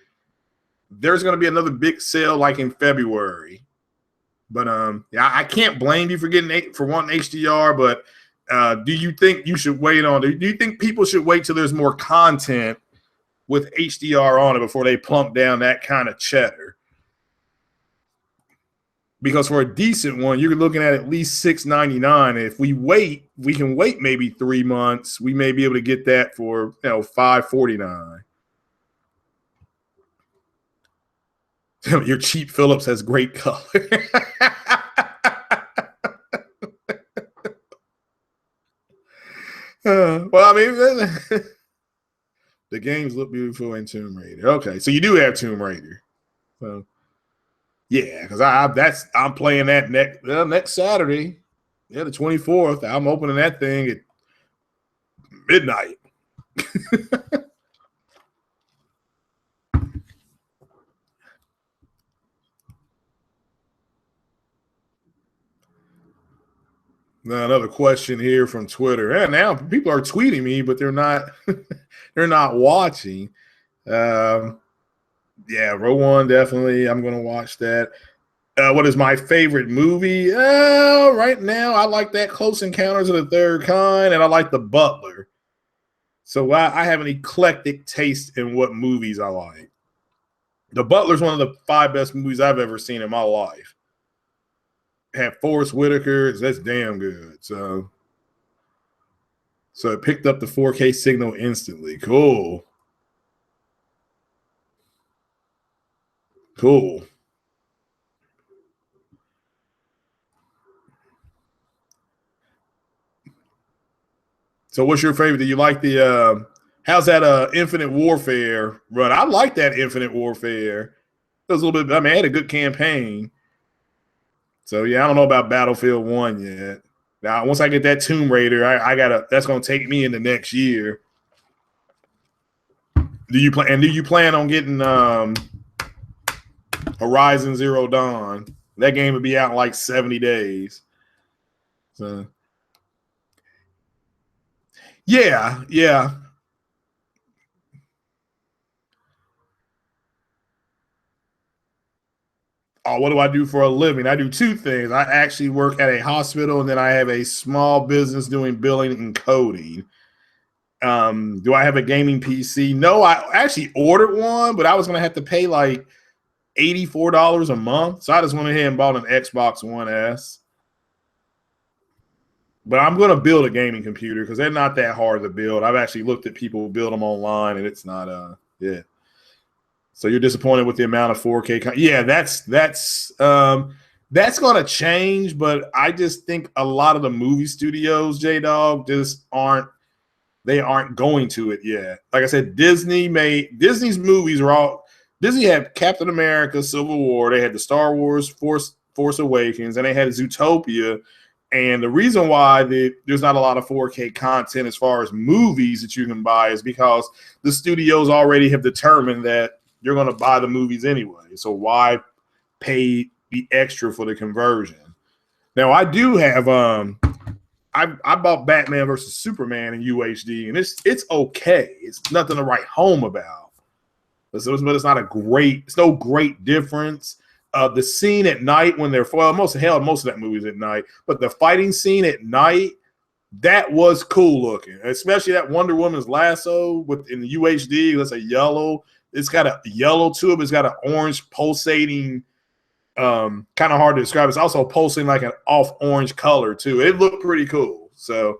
there's going to be another big sale like in February. But yeah, I can't blame you for wanting HDR. But do you think you should wait on? Do you think people should wait till there's more content with HDR on it before they plump down that kind of cheddar? Because for a decent one, you're looking at least $699. If we can wait maybe 3 months. We may be able to get that for $549. Your cheap Phillips has great color. Well, I mean, the games look beautiful in Tomb Raider. Okay, so you do have Tomb Raider. So yeah, because I'm playing that next Saturday. Yeah, the 24th. I'm opening that thing at midnight. Now, another question here from Twitter. And now people are tweeting me, but they're not they're not watching. Yeah, Row One, definitely. I'm going to watch that. What is my favorite movie? Right now, I like that Close Encounters of the Third Kind, and I like The Butler. So I have an eclectic taste in what movies I like. The Butler's one of the 5 best movies I've ever seen in my life. Had Forrest Whitaker. That's damn good. So it picked up the 4K signal instantly. Cool. So what's your favorite? Do you like the how's that Infinite Warfare run? I like that Infinite Warfare. It was a little bit, I mean, it had a good campaign. So yeah, I don't know about Battlefield 1 yet. Now, once I get that Tomb Raider, that's gonna take me into next year. Do you plan on getting Horizon Zero Dawn? That game would be out in like 70 days. So yeah. Oh, what do I do for a living? I do 2 things. I actually work at a hospital, and then I have a small business doing billing and coding. Do I have a gaming PC? No, I actually ordered one, but I was going to have to pay like $84 a month. So I just went ahead and bought an Xbox One S. But I'm going to build a gaming computer because they're not that hard to build. I've actually looked at people who build them online, and it's not yeah. So you're disappointed with the amount of 4K? Yeah, that's going to change, but I just think a lot of the movie studios, J-Dog, just aren't going to it yet. Like I said, Disney's movies are all. Disney had Captain America, Civil War. They had the Star Wars Force Awakens, and they had Zootopia. And the reason why there's not a lot of 4K content as far as movies that you can buy is because the studios already have determined that you're going to buy the movies anyway. So why pay the extra for the conversion? Now, I do have I bought Batman versus Superman in UHD, and it's okay. It's nothing to write home about. But it's not it's no great difference. The scene at night when they're most of that movie is at night, but the fighting scene at night, that was cool looking, especially that Wonder Woman's lasso in the UHD. That's a yellow. It's got a yellow to it, but it's got an orange pulsating. Kind of hard to describe. It's also pulsating like an off orange color too. It looked pretty cool. So,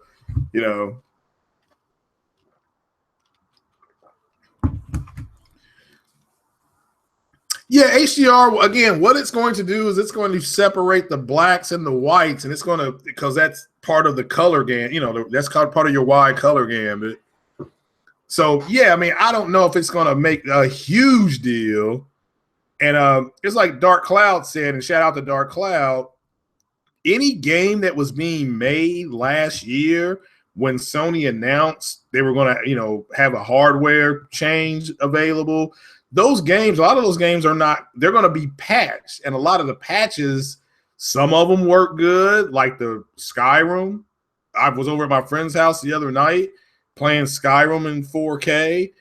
Yeah, HDR, again, what it's going to do is it's going to separate the blacks and the whites, and it's going to, because that's part of the color gamut, you know, that's called part of your wide color gamut. So, yeah, I mean, I don't know if it's going to make a huge deal. And it's like Dark Cloud said, and shout out to Dark Cloud, any game that was being made last year when Sony announced they were going to, you know, have a hardware change available, those games, a lot of those games are not, they're going to be patched. And a lot of the patches, some of them work good, like the Skyrim. I was over at my friend's house the other night playing Skyrim in 4K.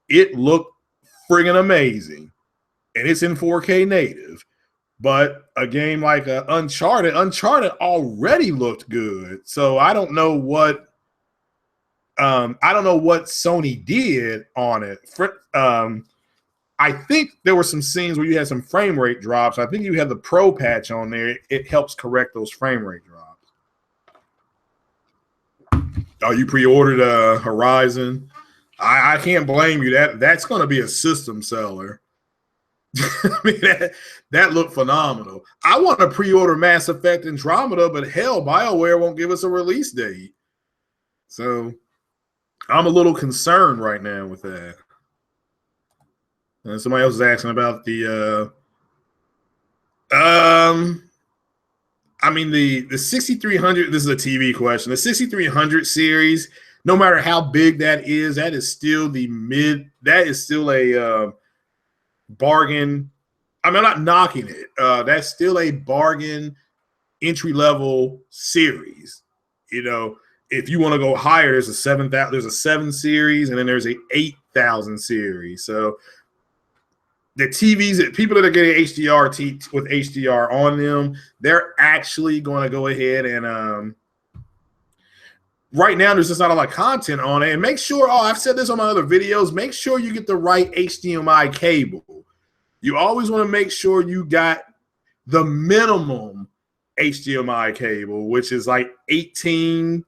It looked friggin' amazing. And it's in 4K native. But a game like Uncharted already looked good. So I don't know what Sony did on it. I think there were some scenes where you had some frame rate drops. I think you had the Pro patch on there. It helps correct those frame rate drops. Oh, you pre-ordered Horizon? I can't blame you. That's going to be a system seller. I mean, that looked phenomenal. I want to pre-order Mass Effect Andromeda, but hell, BioWare won't give us a release date. So I'm a little concerned right now with that. And somebody else is asking about the I mean the 6300, this is a TV question. The 6300 series, no matter how big that is still a bargain. I mean, I'm not knocking it. That's still a bargain entry-level series. You know, if you want to go higher, there's a 7 series, and then there's a 8,000 series. So the TVs that people that are getting HDR with HDR on them, they're actually going to go ahead and right now there's just not a lot of content on it. And make sure, I've said this on my other videos, make sure you get the right HDMI cable. You always want to make sure you got the minimum HDMI cable, which is like 18.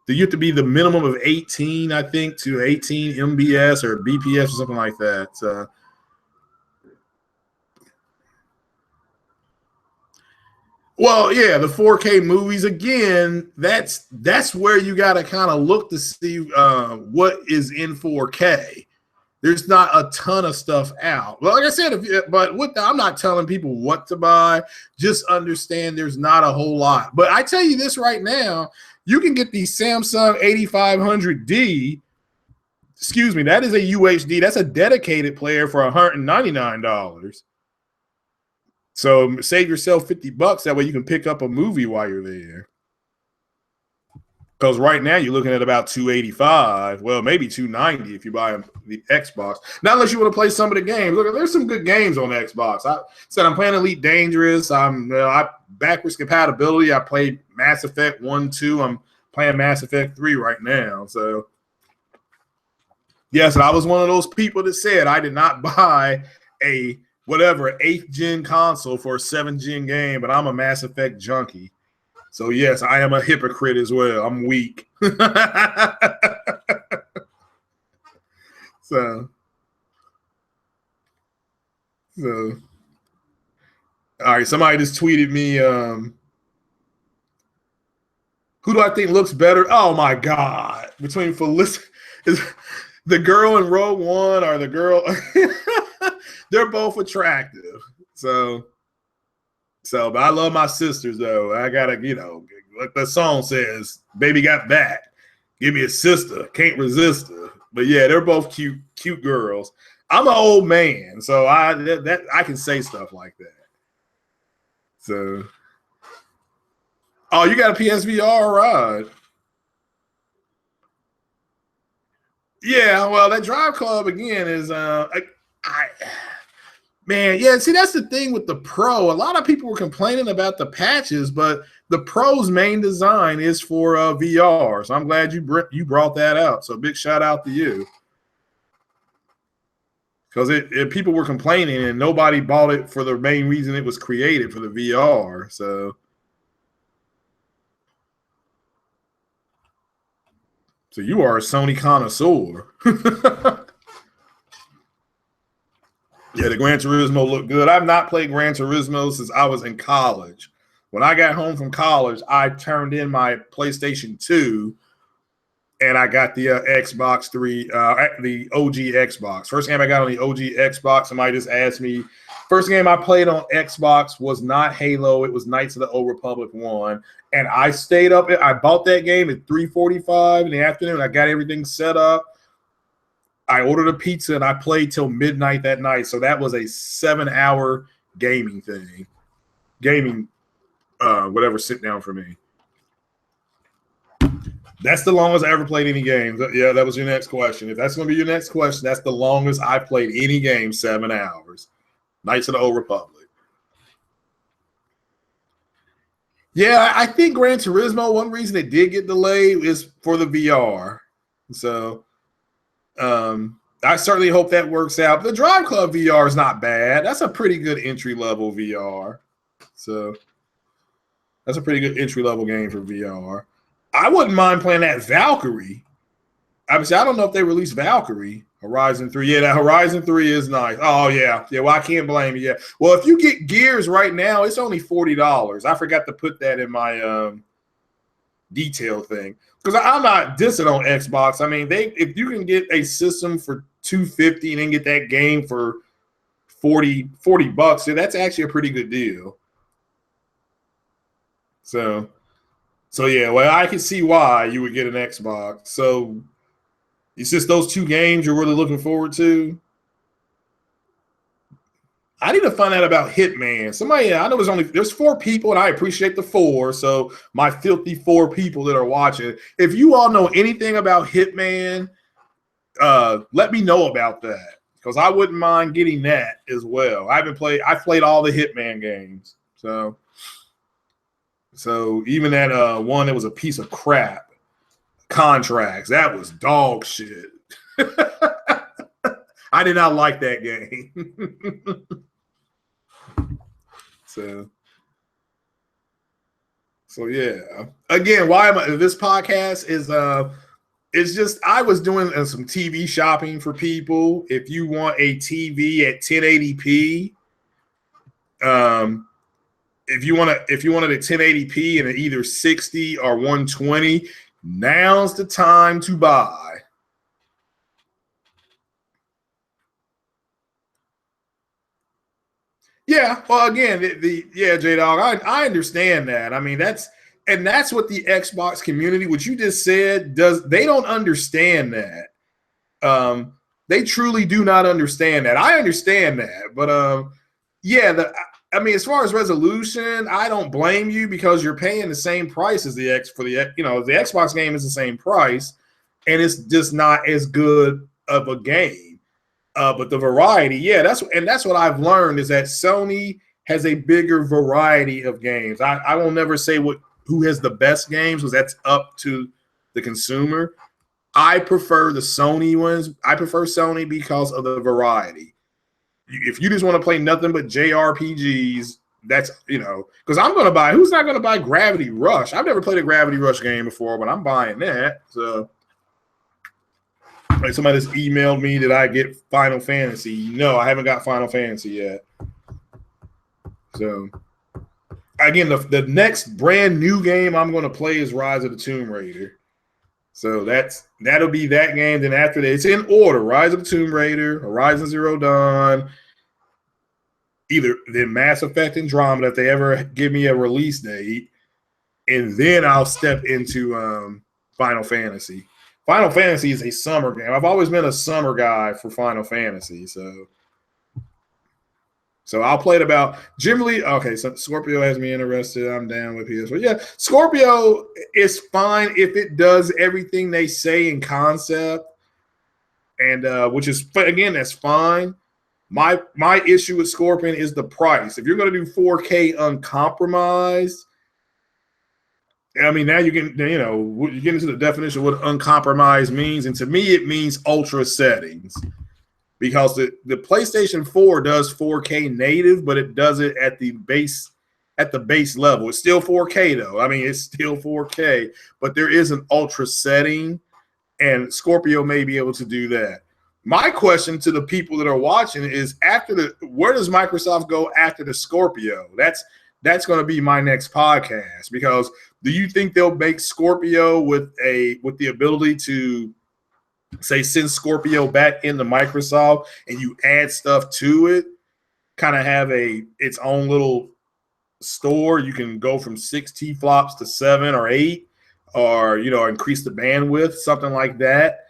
You have to be the minimum of 18, I think, to 18 MBS or BPS or something like that. Well, yeah, the 4K movies, again, that's where you got to kind of look to see what is in 4K. There's not a ton of stuff out. Well, like I said, I'm not telling people what to buy. Just understand there's not a whole lot. But I tell you this right now, you can get the Samsung 8500D. Excuse me, that is a UHD. That's a dedicated player for $199. So save yourself $50. That way you can pick up a movie while you're there. Because right now you're looking at about $285. Well, maybe $290 if you buy the Xbox. Not unless you want to play some of the games. Look, there's some good games on the Xbox. I said I'm playing Elite Dangerous. I backwards compatibility. I played Mass Effect 1, 2. I'm playing Mass Effect 3 right now. So yes, I was one of those people that said I did not buy a 8th gen console for a 7th gen game, but I'm a Mass Effect junkie. So yes, I am a hypocrite as well. I'm weak. So all right, somebody just tweeted me, who do I think looks better? Oh my God. Between Felicity, is the girl in Rogue One or the girl, they're both attractive. So, but I love my sisters though. I gotta, like the song says, "Baby got back. Give me a sister. Can't resist her." But yeah, they're both cute girls. I'm an old man, so I can say stuff like that. So, you got a PSVR, right? Yeah, well, that Drive Club again is man, yeah. See, that's the thing with the Pro. A lot of people were complaining about the patches, but the Pro's main design is for VR. So I'm glad you brought that out. So big shout out to you, because people were complaining and nobody bought it for the main reason it was created, for the VR. So you are a Sony connoisseur. Yeah, the Gran Turismo looked good. I've not played Gran Turismo since I was in college. When I got home from college, I turned in my PlayStation 2 and I got the Xbox 3, the OG Xbox. First game I got on the OG Xbox, somebody just asked me. First game I played on Xbox was not Halo. It was Knights of the Old Republic 1. And I stayed up. I bought that game at 3:45 in the afternoon. I got everything set up. I ordered a pizza and I played till midnight that night. So that was a 7-hour gaming thing. Whatever, sit down for me. That's the longest I ever played any games. Yeah, that was your next question. If that's going to be your next question, that's the longest I played any game, 7 hours. Knights of the Old Republic. Yeah, I think Gran Turismo, one reason it did get delayed is for the VR. So I certainly hope that works out. The Drive Club VR is not bad. That's a pretty good entry-level VR. So that's a pretty good entry-level game for VR. I wouldn't mind playing that Valkyrie. Obviously, I don't know if they released Valkyrie. Horizon 3. Yeah, that Horizon 3 is nice. Oh, yeah. Yeah, well, I can't blame you. Yeah. Well, if you get Gears right now, it's only $40. I forgot to put that in my detail thing. Because I'm not dissing on Xbox. I mean, if you can get a system for $250 and then get that game for $40, that's actually a pretty good deal. So yeah, well, I can see why you would get an Xbox. So it's just those two games you're really looking forward to. I need to find out about Hitman. Somebody, I know there's 4 people, and I appreciate the 4. So my filthy 4 people that are watching, if you all know anything about Hitman, let me know about that because I wouldn't mind getting that as well. I've played all the Hitman games, so even that one that was a piece of crap, Contracts, that was dog shit. I did not like that game. So yeah. Again, this podcast is it's just I was doing some TV shopping for people. If you want a TV at 1080p, if you wanted at 1080p and at either 60 or 120, now's the time to buy. Yeah, well, again, J-Dog, I understand that. I mean, that's what the Xbox community, what you just said, they don't understand that. They truly do not understand that. I understand that, but yeah, I mean, as far as resolution, I don't blame you because you're paying the same price as the Xbox game is the same price, and it's just not as good of a game. But the variety, yeah, that's what I've learned is that Sony has a bigger variety of games. I will never say who has the best games because that's up to the consumer. I prefer the Sony ones. I prefer Sony because of the variety. If you just want to play nothing but JRPGs, that's because I'm going to buy. Who's not going to buy Gravity Rush? I've never played a Gravity Rush game before, but I'm buying that. So. Like somebody just emailed me that I get Final Fantasy. No, I haven't got Final Fantasy yet. So, again, the next brand new game I'm going to play is Rise of the Tomb Raider. So that'll be that game. Then after that, it's in order: Rise of the Tomb Raider, Horizon Zero Dawn, either then Mass Effect Andromeda if they ever give me a release date, and then I'll step into Final Fantasy. Final Fantasy is a summer game. I've always been a summer guy for Final Fantasy, so I'll play it about generally. Okay, so Scorpio has me interested. I'm down with PS4. Yeah, Scorpio is fine if it does everything they say in concept, and which is again that's fine. My issue with Scorpion is the price. If you're going to do 4K uncompromised. I mean, now you get into the definition of what uncompromised means, and to me, it means ultra settings, because the PlayStation 4 does 4K native, but it does it at the base level. It's still 4K though. I mean, it's still 4K, but there is an ultra setting, and Scorpio may be able to do that. My question to the people that are watching is where does Microsoft go after the Scorpio? That's going to be my next podcast, because do you think they'll make Scorpio with the ability to say send Scorpio back into Microsoft and you add stuff to it, kind of have its own little store? You can go from 6 T flops to 7 or 8, or increase the bandwidth, something like that.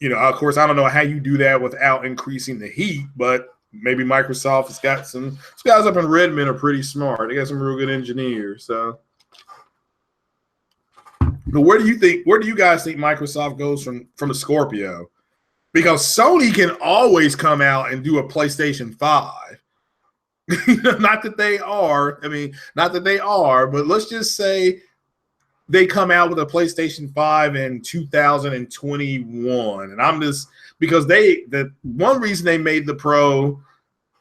Of course, I don't know how you do that without increasing the heat, but maybe Microsoft has got these guys up in Redmond are pretty smart. They got some real good engineers. So, but where do you guys think Microsoft goes from the Scorpio? Because Sony can always come out and do a PlayStation 5. Not that they are. I mean, not that they are, but let's just say they come out with a PlayStation 5 in 2021. And I'm just, because the one reason they made the Pro,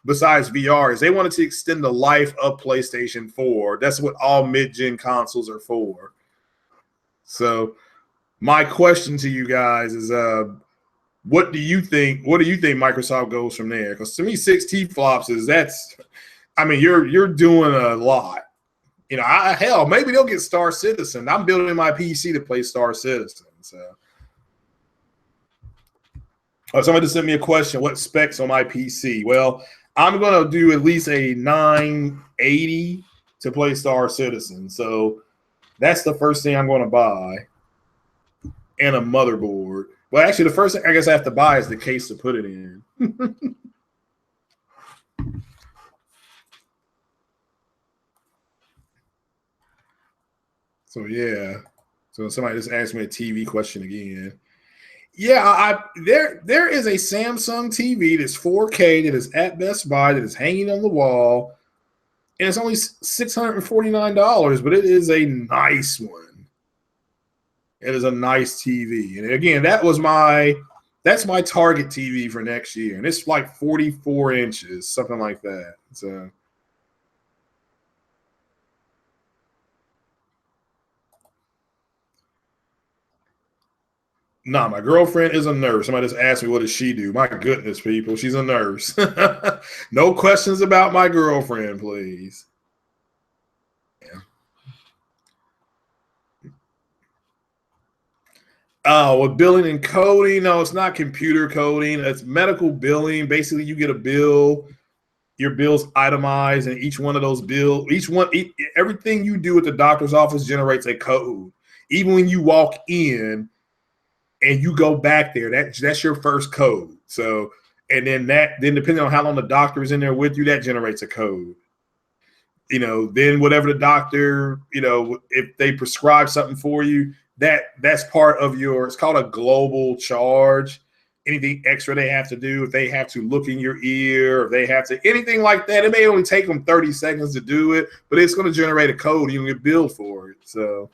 besides VR, is they wanted to extend the life of PlayStation 4. That's what all mid-gen consoles are for. So my question to you guys is, what do you think Microsoft goes from there? Because to me, 6 T flops you're doing a lot. Hell, maybe they'll get Star Citizen. I'm building my PC to play Star Citizen. So, somebody just sent me a question. What specs on my PC? Well, I'm going to do at least a 980 to play Star Citizen. So that's the first thing I'm going to buy, and a motherboard. Well, actually, the first thing I guess I have to buy is the case to put it in. So yeah. So somebody just asked me a TV question again. Yeah, there is a Samsung TV that's 4K that is at Best Buy that is hanging on the wall, and it's only $649, but it is a nice one. It is a nice TV, and again, that's my target TV for next year, and it's like 44 inches, something like that. So. Nah, my girlfriend is a nurse. Somebody just asked me, what does she do? My goodness, people, she's a nurse. No questions about my girlfriend, please. Yeah. Oh, with billing and coding? No, it's not computer coding. It's medical billing. Basically, you get a bill. Your bill's itemized, and each one of those everything you do at the doctor's office generates a code. Even when you walk in and you go back there, that's your first code. So, and then depending on how long the doctor is in there with you, that generates a code. Then whatever the doctor, if they prescribe something for you, that's part of it's called a global charge. Anything extra they have to do, if they have to look in your ear, if they have to, anything like that, it may only take them 30 seconds to do it, but it's going to generate a code. You can get billed for it. So.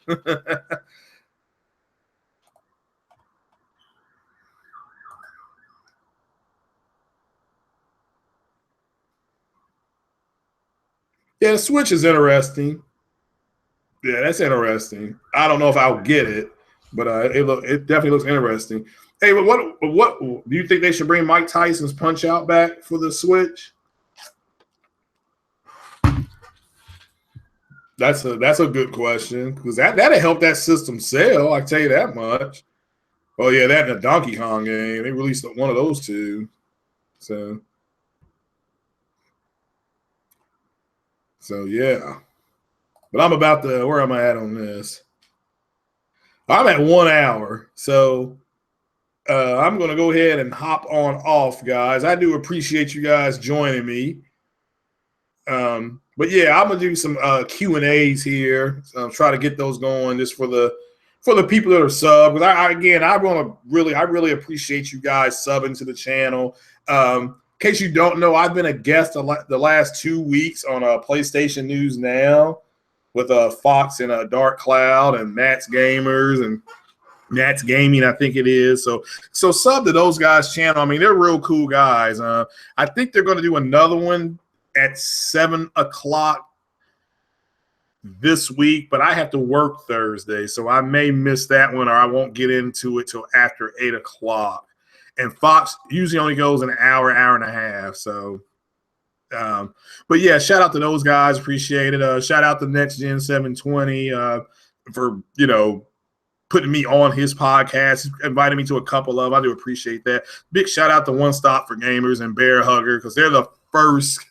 Yeah, the Switch is interesting. Yeah, that's interesting. I don't know if I'll get it, but it definitely looks interesting. Hey, but what do you think they should bring Mike Tyson's Punch Out back for the Switch? That's a good question, because that'll help that system sell. I can tell you that much. Oh yeah, that and the Donkey Kong game. They released one of those two. So yeah. But I'm about to, where am I at on this? I'm at 1 hour. So I'm going to go ahead and hop on off, guys. I do appreciate you guys joining me. But yeah, I'm going to do some Q&As here. So try to get those going just for the people that are sub. Because I really appreciate you guys subbing to the channel. In case you don't know, I've been a guest the last 2 weeks on PlayStation News Now with Fox and Dark Cloud and Matt's Gamers and Matt's Gaming, I think it is. So sub to those guys' channel. I mean, they're real cool guys. I think they're going to do another one at 7 o'clock this week, but I have to work Thursday, so I may miss that one, or I won't get into it till after 8 o'clock. and Fox usually only goes an hour, hour and a half. So, but yeah, shout out to those guys. Appreciate it. Shout out to Next Gen 720 for, you know, putting me on his podcast, inviting me to a couple of. I do appreciate that. Big shout out to One Stop for Gamers and Bear Hugger, because they're the first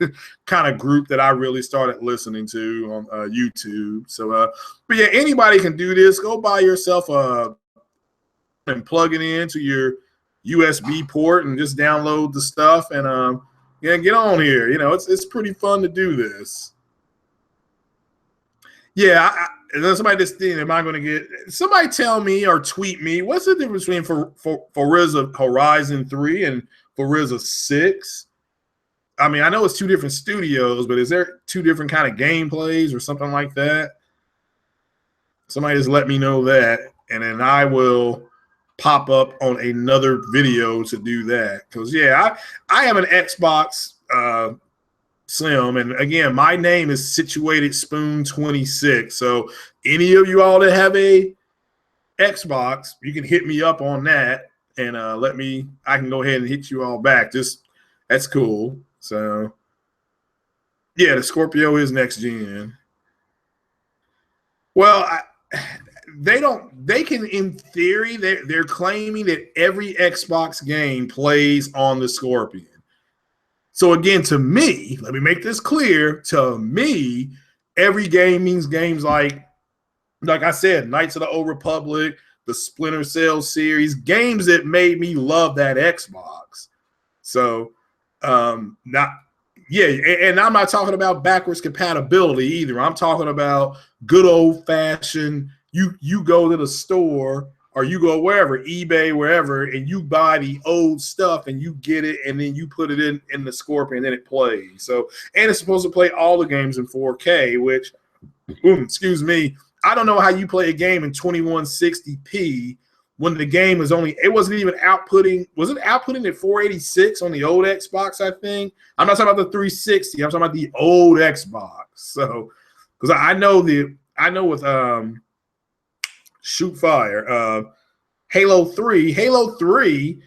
kind of group that I really started listening to on YouTube. So, but yeah, anybody can do this. Go buy yourself and plug it into your USB port and just download the stuff and yeah, get on here. You know, it's pretty fun to do this. Yeah, somebody just think, am I going to get somebody tell me or tweet me what's the difference between Forza Horizon 3 and Forza 6? I mean, I know it's two different studios, but is there two different kind of gameplays or something like that? Somebody just let me know that, and then I will pop up on another video to do that. Because yeah, I have an Xbox Slim, and again, my name is Situated Spoon 26. So any of you all that have a Xbox, you can hit me up on that and I can go ahead and hit you all back. That's cool. So yeah, the Scorpio is next gen. Well, they can, in theory, they're claiming that every Xbox game plays on the Scorpion. So again, to me, let me make this clear. To me, every game means games like I said, Knights of the Old Republic, the Splinter Cell series, games that made me love that Xbox. So, and I'm not talking about backwards compatibility either. I'm talking about good old fashioned. You go to the store or you go wherever, eBay, wherever, and you buy the old stuff and you get it, and then you put it in the Scorpion, and then it plays. So, and it's supposed to play all the games in 4K, which, excuse me, I don't know how you play a game in 2160p when the game is it wasn't even outputting. Was it outputting at 486 on the old Xbox? I think. I'm not talking about the 360. I'm talking about the old Xbox. So, because I know with Shoot Fire, Halo 3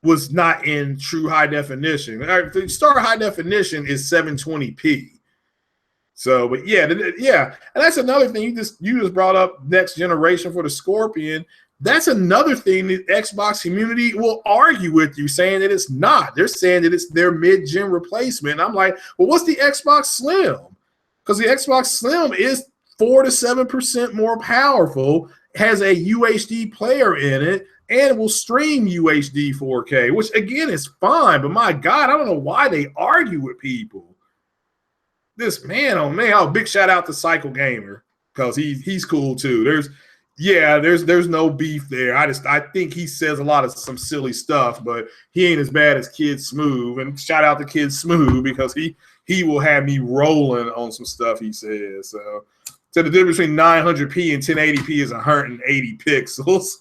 was not in true high definition. The Star high definition is 720p. So, but yeah, and that's another thing. You just brought up next generation for the Scorpion. That's another thing the Xbox community will argue with you, saying that it's not. They're saying that it's their mid-gen replacement. And I'm like, well, what's the Xbox Slim? Because the Xbox Slim is 4 to 7% more powerful, has a UHD player in it, and will stream UHD 4K, which again is fine. But my God, I don't know why they argue with people. This man, oh man, big shout out to Cycle Gamer, because he's cool too. There's no beef there. I think he says a lot of some silly stuff, but he ain't as bad as Kid Smooth. And shout out to Kid Smooth, because he will have me rolling on some stuff he says. So the difference between 900p and 1080p is 180 pixels.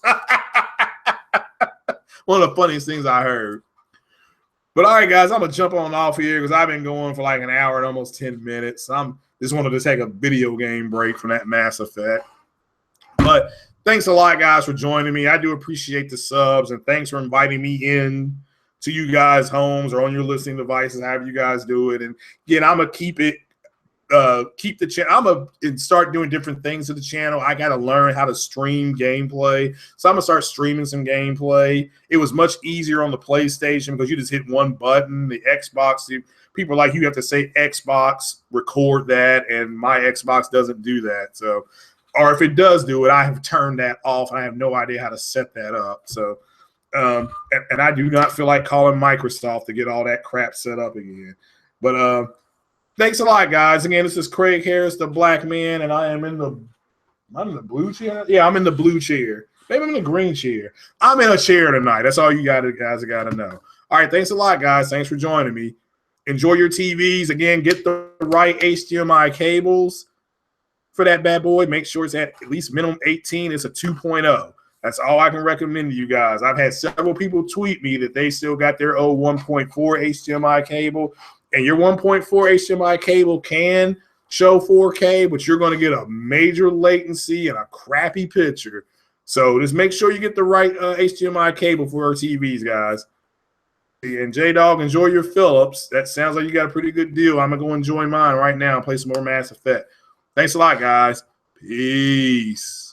One of the funniest things I heard. But all right, guys, I'm going to jump on off here because I've been going for like an hour and almost 10 minutes. Just wanted to take a video game break from that Mass Effect. But thanks a lot, guys, for joining me. I do appreciate the subs, and thanks for inviting me in to you guys' homes or on your listening devices, however you guys do it. And again, I'm going to keep the channel. I'm going to start doing different things to the channel. I got to learn how to stream gameplay. So I'm going to start streaming some gameplay. It was much easier on the PlayStation because you just hit one button. The Xbox, people are like, you have to say Xbox, record that, and my Xbox doesn't do that. So, or if it does do it, I have turned that off, and I have no idea how to set that up. So, and I do not feel like calling Microsoft to get all that crap set up again. But thanks a lot, guys. Again, this is Craig Harris, the Black Man, and I'm in the blue chair. Yeah, I'm in the blue chair. Maybe I'm in the green chair. I'm in a chair tonight. That's all you guys got to know. All right, thanks a lot, guys. Thanks for joining me. Enjoy your TVs. Again, get the right HDMI cables for that bad boy. Make sure it's at least minimum 18. It's a 2.0. That's all I can recommend to you guys. I've had several people tweet me that they still got their old 1.4 HDMI cable. And your 1.4 HDMI cable can show 4K, but you're going to get a major latency and a crappy picture. So just make sure you get the right HDMI cable for our TVs, guys. And J Dog, enjoy your Phillips. That sounds like you got a pretty good deal. I'm gonna go enjoy mine right now and play some more Mass Effect. Thanks a lot, guys. Peace.